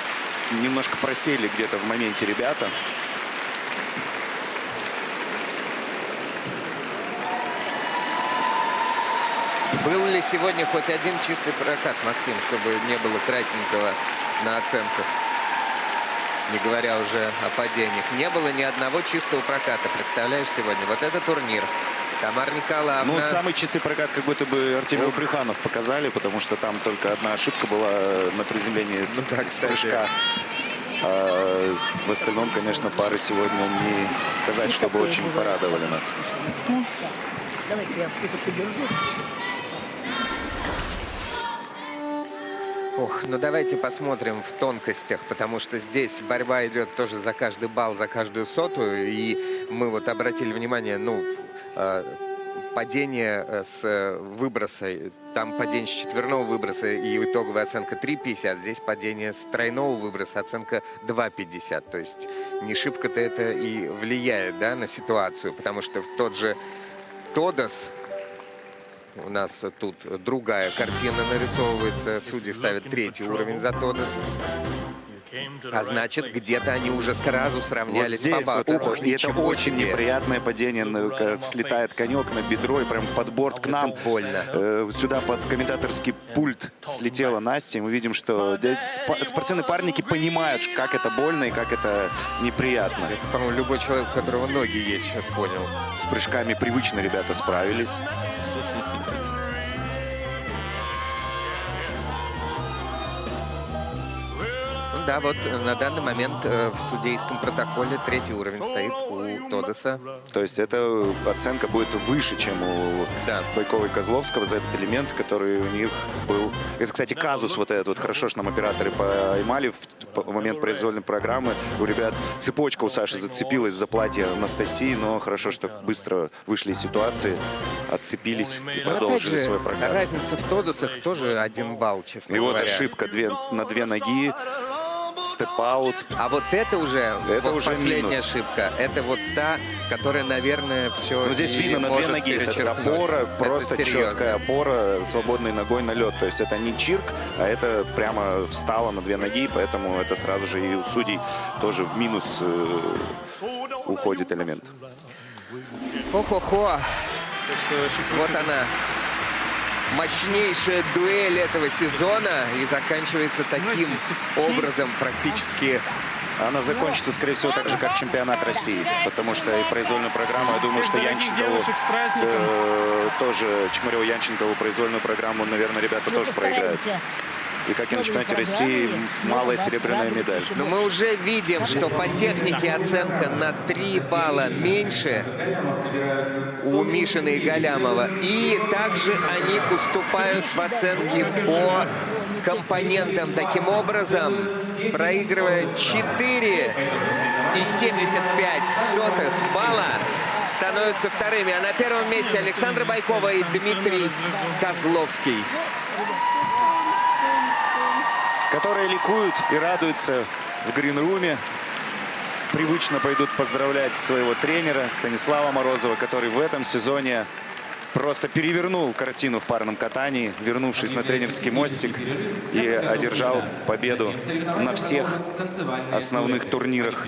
немножко просели где-то в моменте ребята. Был ли сегодня хоть один чистый прокат, Максим, чтобы не было красненького на оценках? не говоря уже о падениях. Не было ни одного чистого проката. Представляешь, сегодня вот это турнир. Тамара Николаевна. Ну, самый чистый прокат как будто бы Артемий Брюханов показали, потому что там только одна ошибка была на приземлении с прыжка. А в остальном, конечно, пары сегодня не сказать, чтобы очень порадовали нас. Давайте я это подержу. Ох, ну давайте посмотрим в тонкостях, потому что здесь борьба идет тоже за каждый балл, за каждую сотую. И мы вот обратили внимание, ну, падение с выброса, там падение с четверного выброса и итоговая оценка 3,50. Здесь падение с тройного выброса, оценка 2,50. То есть не шибко-то это и влияет, да, на ситуацию, потому что тот же Тодос, у нас тут другая картина нарисовывается. Судьи ставят 3-й уровень за Тодос. А значит, где-то они уже сразу сравнялись вот здесь, по баллу. вот, и это очень неприятное падение, как слетает конек на бедро и прям под борт к нам. Больно. Сюда под комментаторский пульт слетела Настя. И мы видим, что спортсмены парники понимают, как это больно и как это неприятно. Это, по-моему, любой человек, у которого ноги есть, сейчас понял. С прыжками привычно ребята справились. Да, вот на данный момент в судейском протоколе 3-й уровень стоит у Тодоса. То есть эта оценка будет выше, чем у Байкова и Козловского за этот элемент, который у них был. Это, кстати, казус вот этот вот. Хорошо, что нам операторы поймали в момент произвольной программы. У ребят цепочка у Саши зацепилась за платье Анастасии, но хорошо, что быстро вышли из ситуации, отцепились и продолжили свой прокат. Разница в Тодосах тоже 1 балл, честно и говоря. вот ошибка на 2 ноги. Степ-аут. А вот это уже последняя минус. ошибка. Это вот та, которая, наверное, все. Ну, здесь видно на 2 ноги. Это опора, просто четкая опора свободной ногой на лед. То есть это не чирк, а это прямо встала на 2 ноги, поэтому это сразу же и у судей тоже в минус уходит элемент. Хо-хо-хо. Вот она. Мощнейшая дуэль этого сезона и заканчивается таким образом практически. Она закончится, скорее всего, так же, как чемпионат России. Потому что и произвольную программу, я думаю, что Янченкову тоже, Чекмарева-Янченкову произвольную программу, наверное, ребята тоже проиграют. И как и на чемпионате России, малая серебряная медаль. Но мы уже видим, что по технике оценка на 3 балла меньше у Мишина и Галямова. И также они уступают в оценке по компонентам. Таким образом, проигрывая 4,75 балла, становятся вторыми. А на первом месте Александра Байкова и Дмитрий Козловский. Которые ликуют и радуются в грин-руме. Привычно пойдут поздравлять своего тренера Станислава Морозова, который в этом сезоне просто перевернул картину в парном катании, вернувшись на тренерский мостик и одержал победу на всех основных турнирах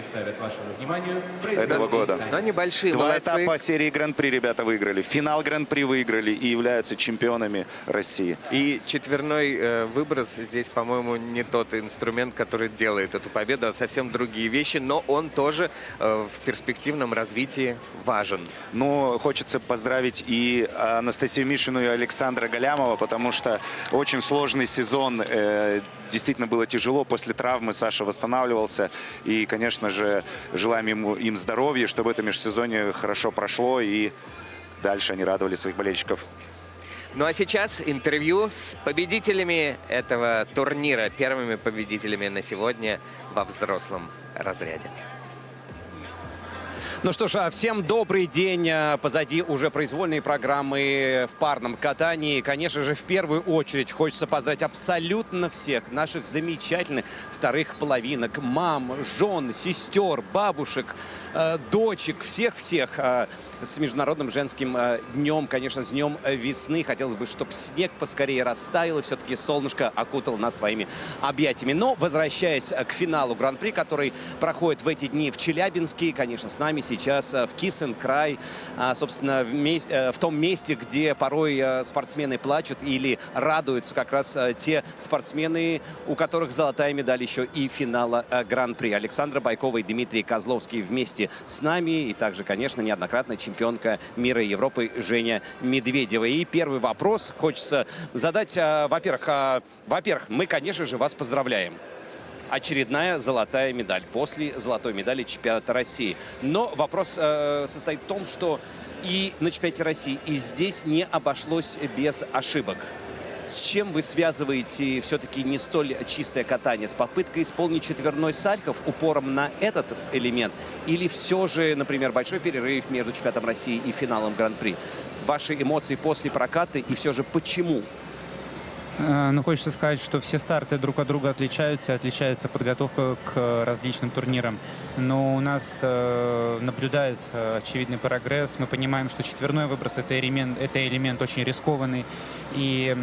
этого года. Но они большие 2 молодцы. этапа серии Гран-при ребята выиграли. Финал Гран-при выиграли и являются чемпионами России. И четверной выброс здесь, по-моему, не тот инструмент, который делает эту победу, а совсем другие вещи. Но он тоже в перспективном развитии важен. Но хочется поздравить и Анастасию Мишину и Александра Галямова, потому что очень сложный сезон. Действительно было тяжело. После травмы Саша восстанавливался. И, конечно же, желаем им здоровья, чтобы это межсезонье хорошо прошло. И дальше они радовали своих болельщиков. Ну а сейчас интервью с победителями этого турнира. Первыми победителями на сегодня во взрослом разряде. Ну что ж, всем добрый день. Позади уже произвольные программы в парном катании. Конечно же, в первую очередь хочется поздравить абсолютно всех наших замечательных вторых половинок. Мам, жен, сестер, бабушек, дочек, всех-всех с Международным женским днем, конечно, с днем весны. Хотелось бы, чтобы снег поскорее растаял и все-таки солнышко окутало нас своими объятиями. Но, возвращаясь к финалу Гран-при, который проходит в эти дни в Челябинске, конечно, с нами сейчас сейчас в Киссинг-Край, собственно, в том месте, где порой спортсмены плачут или радуются как раз те спортсмены, у которых золотая медаль еще и финала Гран-при. Александра Байкова и Дмитрий Козловский вместе с нами. И также, конечно, неоднократно чемпионка мира и Европы Женя Медведева. И первый вопрос хочется задать. Во-первых, мы, конечно же, вас поздравляем. Очередная золотая медаль после золотой медали чемпионата России. Но вопрос состоит в том, что и на чемпионате России, и здесь не обошлось без ошибок. С чем вы связываете все-таки не столь чистое катание? С попыткой исполнить четверной сальхов, упором на этот элемент? Или все же, например, большой перерыв между чемпионатом России и финалом Гран-при? Ваши эмоции после проката и все же почему? Ну, хочется сказать, что все старты друг от друга отличаются подготовка к различным турнирам. Но у нас наблюдается очевидный прогресс. Мы понимаем, что четверной выброс — это элемент очень рискованный, и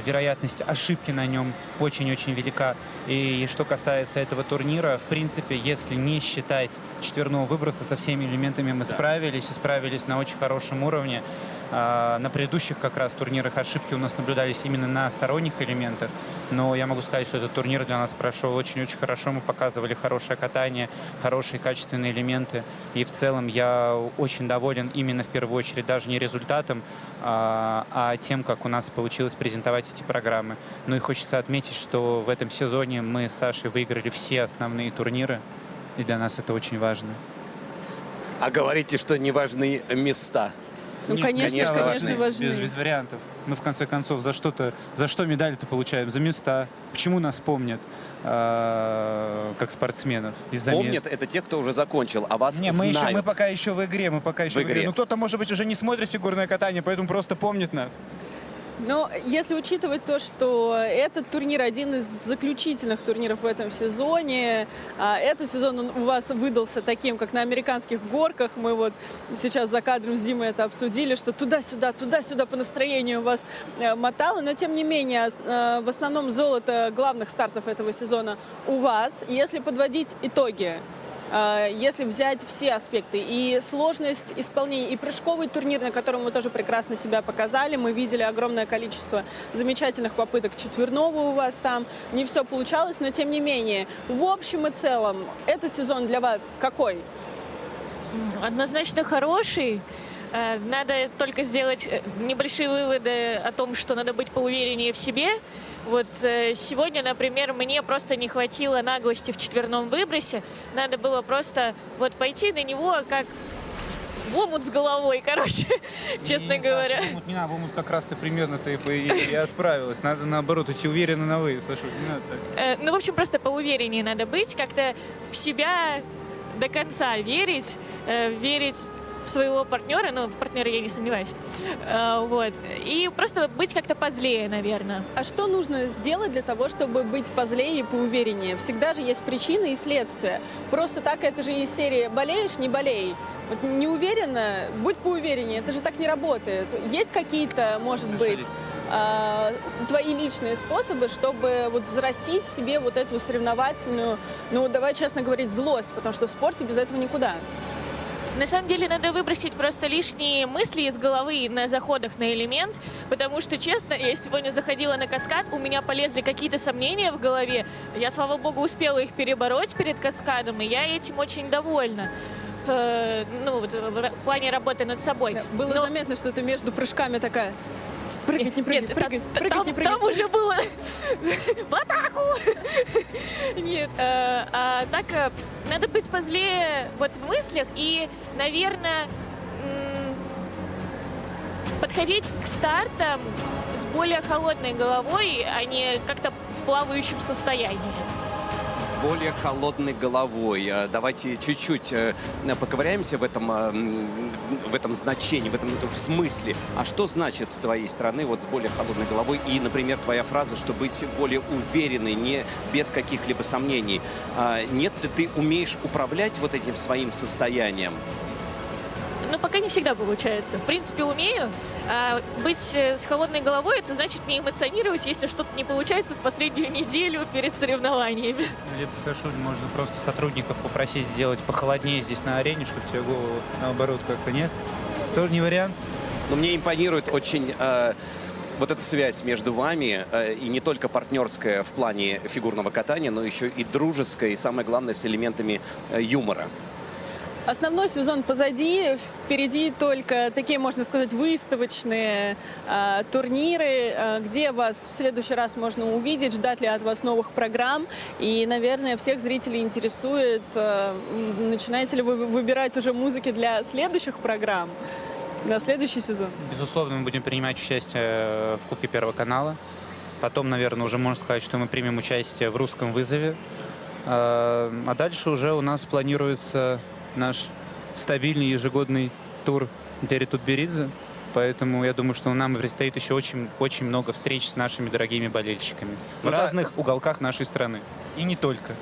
вероятность ошибки на нем очень-очень велика. И что касается этого турнира, в принципе, если не считать четверного выброса, со всеми элементами мы справились на очень хорошем уровне. На предыдущих как раз турнирах ошибки у нас наблюдались именно на сторонних элементах. Но я могу сказать, что этот турнир для нас прошел очень-очень хорошо. Мы показывали хорошее катание, хорошие качественные элементы. И в целом я очень доволен именно в первую очередь даже не результатом, а тем, как у нас получилось презентовать эти программы. Ну и хочется отметить, что в этом сезоне мы с Сашей выиграли все основные турниры. И для нас это очень важно. А говорите, что не важны места. Ну, конечно, важны. Без вариантов. Мы, в конце концов, за что медали-то получаем? За места. Почему нас помнят как спортсменов? Из-за Помнят мест. это те, кто уже закончил, а вас знают. Мы пока еще в игре. Ну, кто-то, может быть, уже не смотрит фигурное катание, поэтому просто помнит нас. Но если учитывать то, что этот турнир один из заключительных турниров в этом сезоне, этот сезон у вас выдался таким, как на американских горках. Мы вот сейчас за кадром с Димой это обсудили, что туда-сюда по настроению вас мотало. Но тем не менее, в основном золото главных стартов этого сезона у вас. Если подводить итоги, если взять все аспекты, и сложность исполнения, и прыжковый турнир, на котором вы тоже прекрасно себя показали, мы видели огромное количество замечательных попыток четверного у вас там, не все получалось, но тем не менее, в общем и целом, этот сезон для вас какой? Однозначно хороший. Надо только сделать небольшие выводы о том, что надо быть поувереннее в себе. Вот сегодня, например, мне просто не хватило наглости в четверном выбросе. Надо было просто вот пойти на него как в омут с головой, короче, честно говоря. Саша, не надо, в омут как раз-то примерно-то и отправилась. Надо, наоборот, идти уверенно на выезд, Саша, не надо так. Ну, в общем, просто поувереннее надо быть, как-то в себя до конца верить, верить в своего партнера, но в партнера я не сомневаюсь, вот, и просто быть как-то позлее, наверное. А что нужно сделать для того, чтобы быть позлее и поувереннее? Всегда же есть причины и следствия. Просто так это же из серии «болеешь, не болей». Вот не уверена, будь поувереннее. Это же так не работает. Есть какие-то, может быть, твои личные способы, чтобы вот взрастить себе вот эту соревновательную, ну, давай честно говорить, злость, потому что в спорте без этого никуда. На самом деле надо выбросить просто лишние мысли из головы на заходах на элемент, потому что, честно, я сегодня заходила на каскад, у меня полезли какие-то сомнения в голове. Я, слава богу, успела их перебороть перед каскадом, и я этим очень довольна. В плане работы над собой. Да, было заметно, что ты между прыжками такая... Прыгать, не прыгать, прыгать, не прыгать. Там уже было в атаку! Нет, а так надо быть позлее вот в мыслях и, наверное, подходить к стартам с более холодной головой, а не как-то в плавающем состоянии. Более холодной головой. Давайте чуть-чуть поковыряемся в этом значении, в смысле. А что значит с твоей стороны вот с более холодной головой? И, например, твоя фраза, что быть более уверенной, не без каких-либо сомнений. Нет ли ты умеешь управлять вот этим своим состоянием? но пока не всегда получается. В принципе, умею. А быть с холодной головой, это значит не эмоционировать, если что-то не получается в последнюю неделю перед соревнованиями. Либо, Сашуль, можно просто сотрудников попросить сделать похолоднее здесь на арене, чтобы тебе голову наоборот как-то нет. Тоже не вариант. Но мне импонирует очень вот эта связь между вами, и не только партнерская в плане фигурного катания, но еще и дружеская, и самое главное, с элементами юмора. Основной сезон позади, впереди только такие, можно сказать, выставочные турниры, где вас в следующий раз можно увидеть, ждать ли от вас новых программ. И, наверное, всех зрителей интересует, начинаете ли вы выбирать уже музыки для следующих программ, на следующий сезон? Безусловно, мы будем принимать участие в Кубке Первого канала. Потом, наверное, уже можно сказать, что мы примем участие в русском вызове. А дальше уже у нас планируется наш стабильный ежегодный тур Дери Тутберидзе. Поэтому я думаю, что нам предстоит еще очень много встреч с нашими дорогими болельщиками в разных уголках нашей страны. И не только.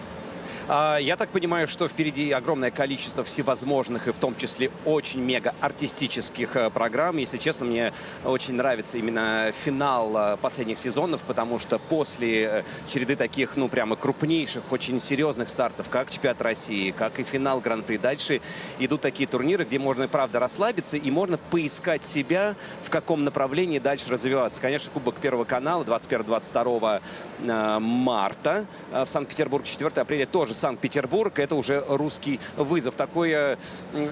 Я так понимаю, что впереди огромное количество всевозможных и в том числе очень мега артистических программ. Если честно, мне очень нравится именно финал последних сезонов, потому что после череды таких, ну, прямо крупнейших, очень серьезных стартов, как чемпионат России, как и финал Гран-при, дальше идут такие турниры, где можно, правда, расслабиться и можно поискать себя, в каком направлении дальше развиваться. Конечно, Кубок Первого канала 21-22 марта в Санкт-Петербурге, 4 апреля тоже Санкт-Петербург. Это уже русский вызов. Такое,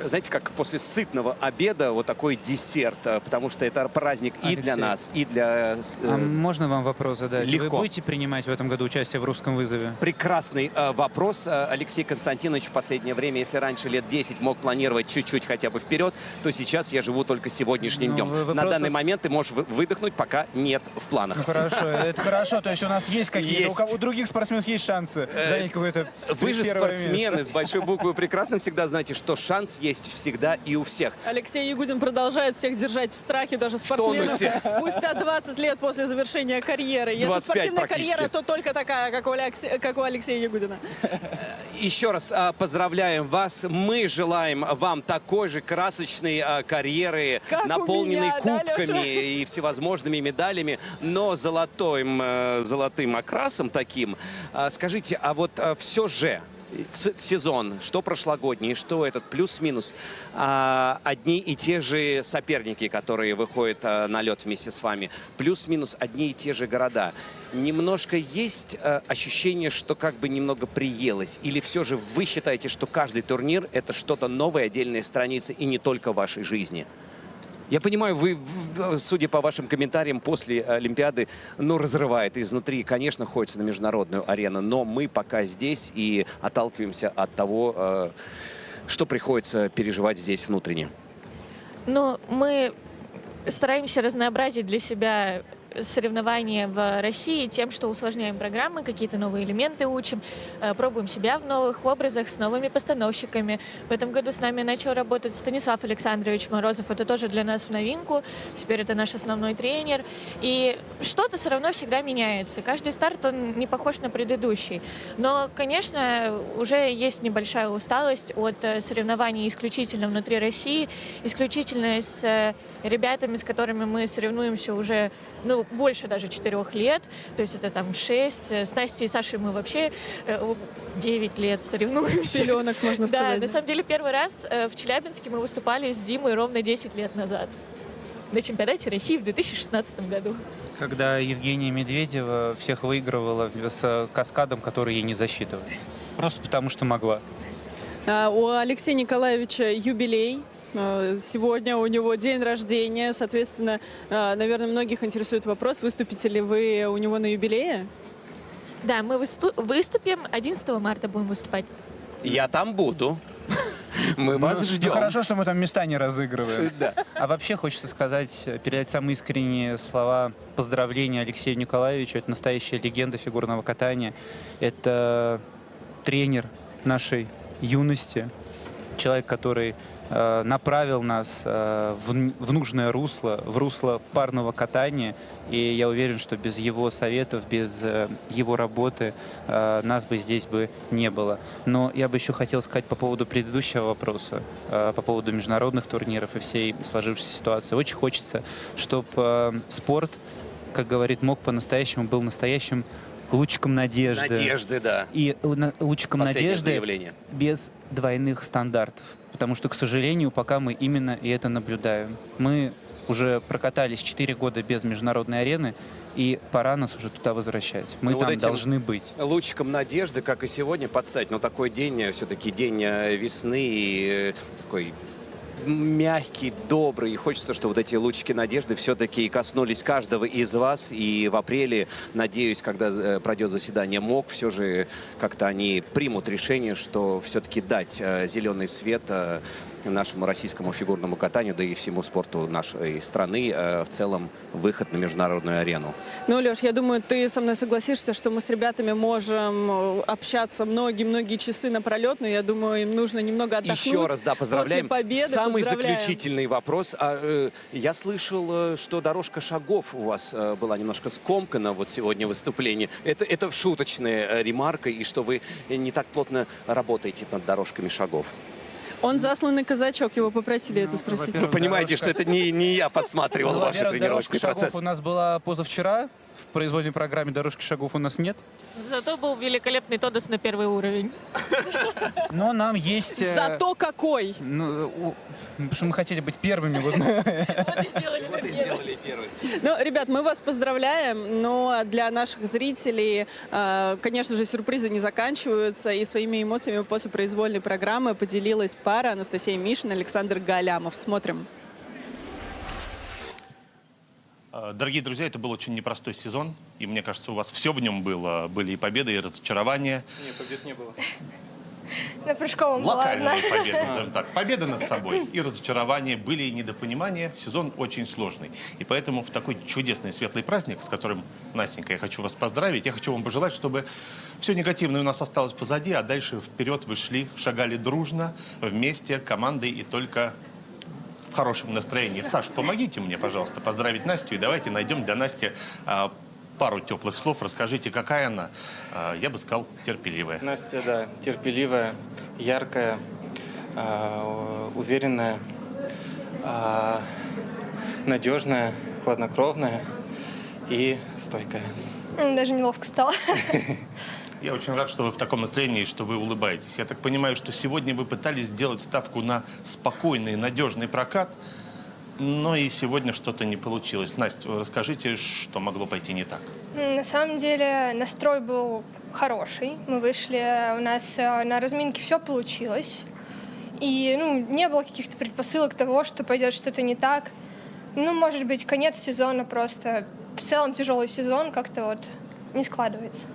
знаете, как после сытного обеда, вот такой десерт, потому что это праздник и для нас, и для... А можно вам вопрос задать? Легко. Вы будете принимать в этом году участие в русском вызове? Прекрасный вопрос. Алексей Константинович в последнее время, если раньше лет 10 мог планировать чуть-чуть хотя бы вперед, то сейчас я живу только сегодняшним днем. На данный момент ты можешь выдохнуть, пока нет в планах. Ну, хорошо, это хорошо. То есть у нас есть какие-то, у других спортсменов есть шансы занять какое-то Вы же первое спортсмены место. с большой буквы прекрасно всегда знаете, что шанс есть всегда и у всех. Алексей Ягудин продолжает всех держать в страхе, даже спортсменов, тонусе. спустя 20 лет после завершения карьеры. Если 25 спортивная практически. карьера, то только такая, как у Алексея Ягудина. Еще раз поздравляем вас. Мы желаем вам такой же красочной карьеры, Как у наполненной меня, да, кубками Леша? и всевозможными медалями, но золотым окрасом таким. Скажите, а вот все же сезон, что прошлогодний, что этот, плюс-минус, одни и те же соперники, которые выходят на лед вместе с вами, плюс-минус одни и те же города. Немножко есть ощущение, что как бы немного приелось? Или все же вы считаете, что каждый турнир — это что-то новое, отдельная страница и не только в вашей жизни? Я понимаю, вы, судя по вашим комментариям после Олимпиады, ну, разрывает изнутри. Конечно, хочется на международную арену, но мы пока здесь и отталкиваемся от того, что приходится переживать здесь внутренне. Ну, мы стараемся разнообразить для себя соревнования в России тем, что усложняем программы, какие-то новые элементы учим, пробуем себя в новых образах с новыми постановщиками. В этом году с нами начал работать Станислав Александрович Морозов. Это тоже для нас в новинку. Теперь это наш основной тренер. И что-то все равно всегда меняется. Каждый старт, он не похож на предыдущий. Но, конечно, уже есть небольшая усталость от соревнований исключительно внутри России, исключительно с ребятами, с которыми мы соревнуемся уже, ну, больше даже 4 лет, то есть это там 6. С Настей и Сашей мы вообще 9 лет соревнуемся. С пеленок, можно сказать. Да, на самом деле первый раз в Челябинске мы выступали с Димой ровно 10 лет назад на чемпионате России в 2016 году. Когда Евгения Медведева всех выигрывала с каскадом, который ей не засчитывали. Просто потому, что могла. У Алексея Николаевича юбилей. Сегодня у него день рождения. Соответственно, наверное, многих интересует вопрос, выступите ли вы у него на юбилее? Да, мы выступим 11 марта, будем выступать. Я там буду. Мы вас ждем. Ну, хорошо, что мы там места не разыгрываем. Да. А вообще хочется сказать, передать самые искренние слова поздравления Алексею Николаевичу. Это настоящая легенда фигурного катания. Это тренер нашей юности. Человек, который направил нас в нужное русло, в русло парного катания. И я уверен, что без его советов, без его работы нас бы здесь бы не было. Но я бы еще хотел сказать по поводу предыдущего вопроса, по поводу международных турниров и всей сложившейся ситуации. Очень хочется, чтобы спорт, как говорит МОК, по-настоящему был настоящим лучиком надежды. Надежды, да. И лучиком Последнее надежды заявление. без двойных стандартов. Потому что, к сожалению, пока мы именно и это наблюдаем. Мы уже прокатались 4 года без международной арены, и пора нас уже туда возвращать. Мы Ну, там вот этим должны быть. лучиком надежды, как и сегодня, подстать. Но такой день, все-таки день весны, и такой мягкий, добрый. И хочется, что вот эти лучики надежды все-таки коснулись каждого из вас. И в апреле, надеюсь, когда пройдет заседание МОК, все же как-то они примут решение, что все-таки дать зеленый свет нашему российскому фигурному катанию, да и всему спорту нашей страны, в целом выход на международную арену. Ну, Леш, я думаю, ты со мной согласишься, что мы с ребятами можем общаться многие-многие часы напролет, но я думаю, им нужно немного отдохнуть. Еще раз, да, поздравляем. После победы Самый поздравляем. заключительный вопрос. Я слышал, что дорожка шагов у вас была немножко скомкана вот сегодня в выступлении. Это шуточная ремарка, и что вы не так плотно работаете над дорожками шагов. Он засланный казачок, его попросили это спросить. Вы понимаете, что это не я подсматривал Ну, ваши во-первых, тренировочный дорожка процесс. шагов у нас была позавчера. В произвольной программе дорожки шагов у нас нет. Зато был великолепный Тодос на первый уровень. Но нам есть... Зато какой! Потому что мы хотели быть первыми. Вот. Вот и сделали Вот и сделали первый. Ну, ребят, мы вас поздравляем, но для наших зрителей, конечно же, сюрпризы не заканчиваются. И своими эмоциями после произвольной программы поделилась пара Анастасия Мишина, Александр Галямов. Смотрим. Дорогие друзья, это был очень непростой сезон, и мне кажется, у вас все в нем было. Были и победы, и разочарования. Нет, побед не было. На прыжковом была одна. Локальные победы, назовем так. Победа над собой и разочарования, были и недопонимания. Сезон очень сложный. И поэтому в такой чудесный светлый праздник, с которым, Настенька, я хочу вас поздравить, я хочу вам пожелать, чтобы все негативное у нас осталось позади, а дальше вперед вы шли, шагали дружно, вместе, командой и только в хорошем настроении. Саш, помогите мне, пожалуйста, поздравить Настю, и давайте найдем для Насти пару теплых слов. Расскажите, какая она, я бы сказал, терпеливая. Настя, да, терпеливая, яркая, уверенная, надежная, хладнокровная и стойкая. Даже неловко стало. Я очень рад, что вы в таком настроении, что вы улыбаетесь. Я так понимаю, что сегодня вы пытались сделать ставку на спокойный, надежный прокат, но и сегодня что-то не получилось. Настя, расскажите, что могло пойти не так? На самом деле настрой был хороший. Мы вышли, у нас на разминке все получилось. И не было каких-то предпосылок того, что пойдет что-то не так. Может быть, конец сезона просто. В целом тяжелый сезон как-то вот не складывается.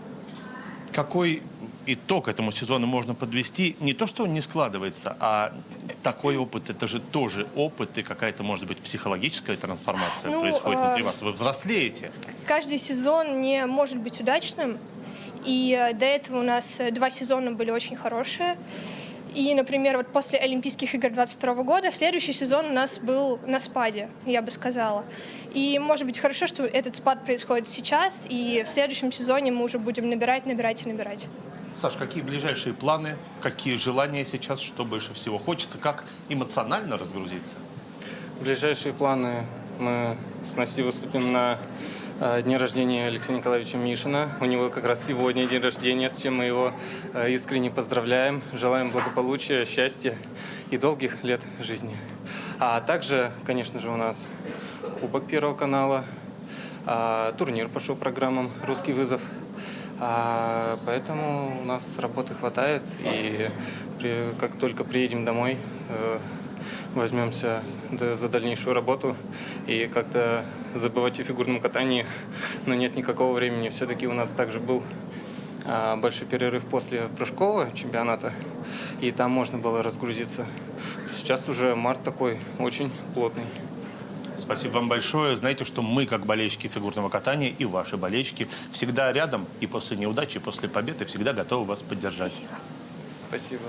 Какой итог этому сезону можно подвести? Не то, что он не складывается, а такой опыт, это же тоже опыт, и какая-то, может быть, психологическая трансформация происходит внутри вас. Вы взрослеете. Каждый сезон не может быть удачным. И до этого у нас 2 сезона были очень хорошие. И, например, вот после Олимпийских игр 2022 года следующий сезон у нас был на спаде, я бы сказала. И, может быть, хорошо, что этот спад происходит сейчас, и в следующем сезоне мы уже будем набирать. Саш, какие ближайшие планы, какие желания сейчас, что больше всего хочется, как эмоционально разгрузиться? Ближайшие планы: мы с Настей выступим на дне рождения Алексея Николаевича Мишина. У него как раз сегодня день рождения, с чем мы его искренне поздравляем. Желаем благополучия, счастья и долгих лет жизни. А также, конечно же, у нас Кубок Первого канала, турнир по шоу-программам «Русский вызов». Поэтому у нас работы хватает, и как только приедем домой, возьмемся за дальнейшую работу и как-то забывать о фигурном катании, но нет никакого времени. Все-таки у нас также был большой перерыв после прыжкового чемпионата, и там можно было разгрузиться. Сейчас уже март такой очень плотный. Спасибо вам большое. Знаете, что мы, как болельщики фигурного катания, и ваши болельщики, всегда рядом, и после неудачи, и после победы, всегда готовы вас поддержать. Спасибо.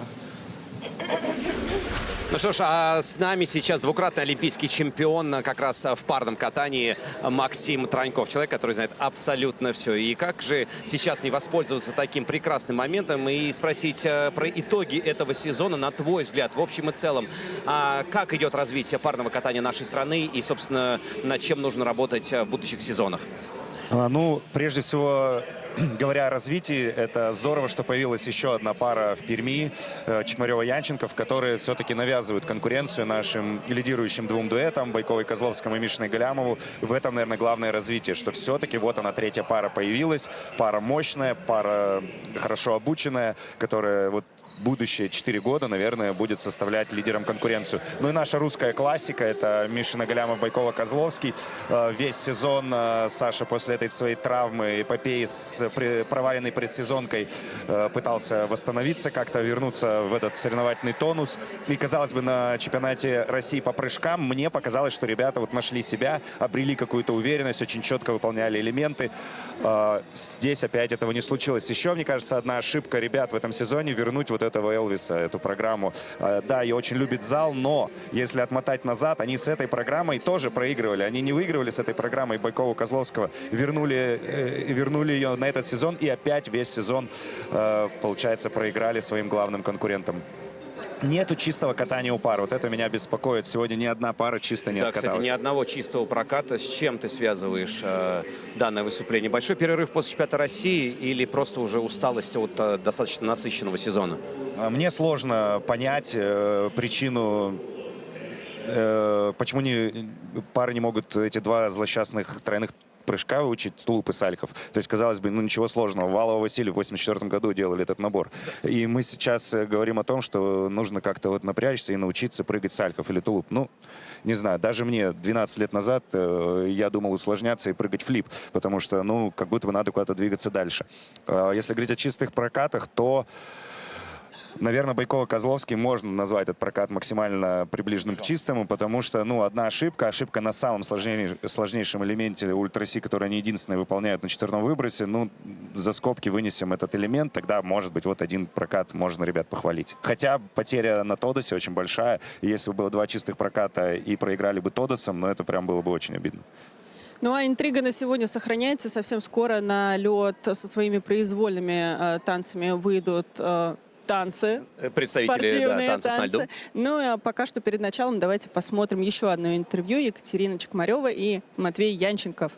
Ну что ж, а с нами сейчас двукратный олимпийский чемпион как раз в парном катании Максим Троньков. Человек, который знает абсолютно все. И как же сейчас не воспользоваться таким прекрасным моментом и спросить про итоги этого сезона, на твой взгляд, в общем и целом. Как идет развитие парного катания нашей страны и, собственно, над чем нужно работать в будущих сезонах? Ну, прежде всего, говоря о развитии, это здорово, что появилась еще одна пара в Перми, Чекмарева-Янченков, которые все-таки навязывают конкуренцию нашим лидирующим двум дуэтам, Байковой-Козловскому и Мишиной Галямову. В этом, наверное, главное развитие, что все-таки вот она, третья пара появилась, пара мощная, пара хорошо обученная, которая вот будущие 4 года, наверное, будет составлять лидером конкуренцию. Ну и наша русская классика, это Мишина Галямов, Байкова, Козловский. Весь сезон Саша после этой своей травмы, эпопеи с проваленной предсезонкой пытался восстановиться, как-то вернуться в этот соревновательный тонус. И, казалось бы, на чемпионате России по прыжкам мне показалось, что ребята вот нашли себя, обрели какую-то уверенность, очень четко выполняли элементы. Здесь опять этого не случилось. Еще, мне кажется, одна ошибка ребят в этом сезоне — вернуть вот этого Элвиса, эту программу. Да, ее очень любит зал, но если отмотать назад, они с этой программой тоже проигрывали. Они не выигрывали с этой программой Байкова-Козловского, вернули ее на этот сезон и опять весь сезон, получается, проиграли своим главным конкурентам. Нету чистого катания у пар. Вот это меня беспокоит. Сегодня ни одна пара чисто не откаталась. Кстати, ни одного чистого проката. С чем ты связываешь данное выступление? Большой перерыв после чемпионата России или просто уже усталость от достаточно насыщенного сезона? Мне сложно понять причину, почему пары не могут эти два злосчастных тройных прыжка выучить, Тулуп и Сальхов. То есть, казалось бы, ну ничего сложного. Валова, Васильев в 1984 году делали этот набор. И мы сейчас говорим о том, что нужно как-то вот напрячься и научиться прыгать Сальхов или Тулуп. Ну, не знаю, даже мне 12 лет назад я думал усложняться и прыгать флип, потому что, ну, как будто бы надо куда-то двигаться дальше. Если говорить о чистых прокатах, то, наверное, Байкова-Козловский можно назвать этот прокат максимально приближенным к чистому, потому что, ну, одна ошибка на самом сложнейшем элементе ультраси, который они единственные выполняют на четверном выбросе, ну, за скобки вынесем этот элемент, тогда, может быть, вот один прокат можно ребят похвалить. Хотя потеря на Тодосе очень большая, и если бы было 2 чистых проката и проиграли бы Тодосом, ну, это прям было бы очень обидно. Ну а интрига на сегодня сохраняется. Совсем скоро на лед со своими произвольными танцами выйдут танцы, представители танцев на льду. Ну а пока что перед началом давайте посмотрим еще одно интервью Екатерины Чекмарева и Матвей Янченков.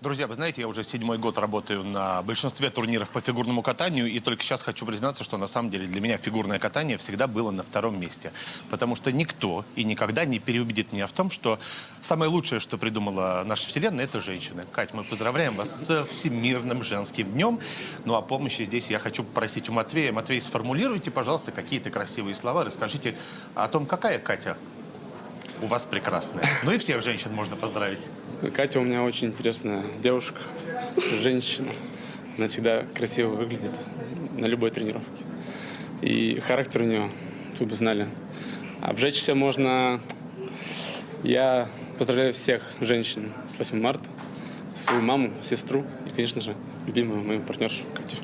Друзья, вы знаете, я уже 7-й год работаю на большинстве турниров по фигурному катанию, и только сейчас хочу признаться, что на самом деле для меня фигурное катание всегда было на 2-м месте. Потому что никто и никогда не переубедит меня в том, что самое лучшее, что придумала наша вселенная, это женщины. Кать, мы поздравляем вас с Всемирным женским днем. Ну, о помощи здесь я хочу попросить у Матвея. Матвей, сформулируйте, пожалуйста, какие-то красивые слова, расскажите о том, какая Катя у вас прекрасная. Ну и всех женщин можно поздравить. Катя у меня очень интересная девушка, женщина. Она всегда красиво выглядит на любой тренировке. И характер у нее, вы бы знали. Обжечься можно. Я поздравляю всех женщин с 8 марта, свою маму, сестру и, конечно же, любимую мою партнершу Катю.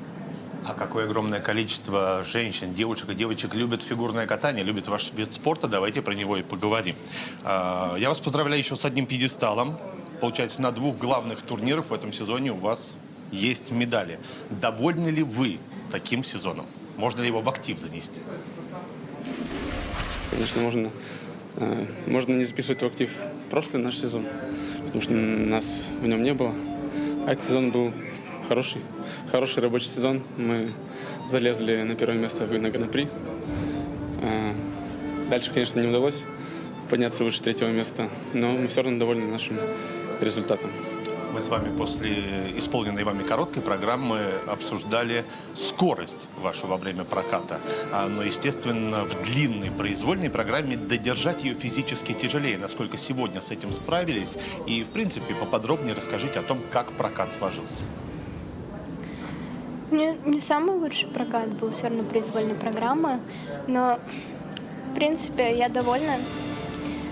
А какое огромное количество женщин, девушек и девочек любят фигурное катание, любят ваш вид спорта. Давайте про него и поговорим. Я вас поздравляю еще с одним пьедесталом. Получается, на 2 главных турнирах в этом сезоне у вас есть медали. Довольны ли вы таким сезоном? Можно ли его в актив занести? Конечно, можно не записывать в актив прошлый наш сезон, потому что нас в нем не было. А этот сезон был хороший рабочий сезон. Мы залезли на 1-е место на Гран-при. Дальше, конечно, не удалось подняться выше 3-го места, но мы все равно довольны нашим результатом. Мы с вами после исполненной вами короткой программы обсуждали скорость вашу во время проката. Но, естественно, в длинной произвольной программе додержать ее физически тяжелее. Насколько сегодня с этим справились? И, в принципе, поподробнее расскажите о том, как прокат сложился. Не самый лучший прокат был все равно произвольной программы, но, в принципе, я довольна.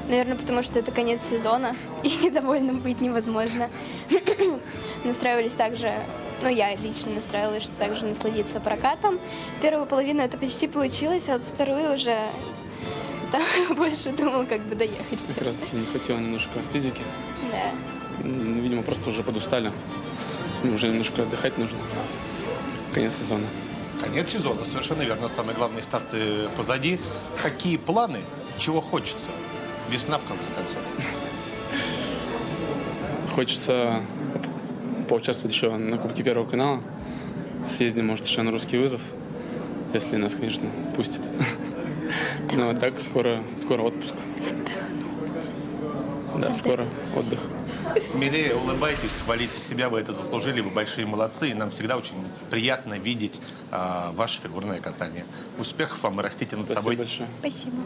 Наверное, потому что это конец сезона, и недовольным быть невозможно. Настраивались также ну, я лично настраивалась, что также насладиться прокатом. Первую половину это почти получилось, а вот вторую уже там больше думал, как бы доехать. Как раз таки не хватило немножко физики. Да. Видимо, просто уже подустали. Уже немножко отдыхать нужно. Конец сезона. Конец сезона, совершенно верно. Самые главные старты позади. Какие планы, чего хочется? Весна, в конце концов. Хочется поучаствовать еще на Кубке Первого канала. Съездим, может, еще на русский вызов. Если нас, конечно, пустят. Ну, а так скоро отпуск. Да, скоро отдых. Смелее улыбайтесь, хвалите себя, вы это заслужили, вы большие молодцы. И нам всегда очень приятно видеть ваше фигурное катание. Успехов вам и растите над собой. Спасибо большое. Спасибо.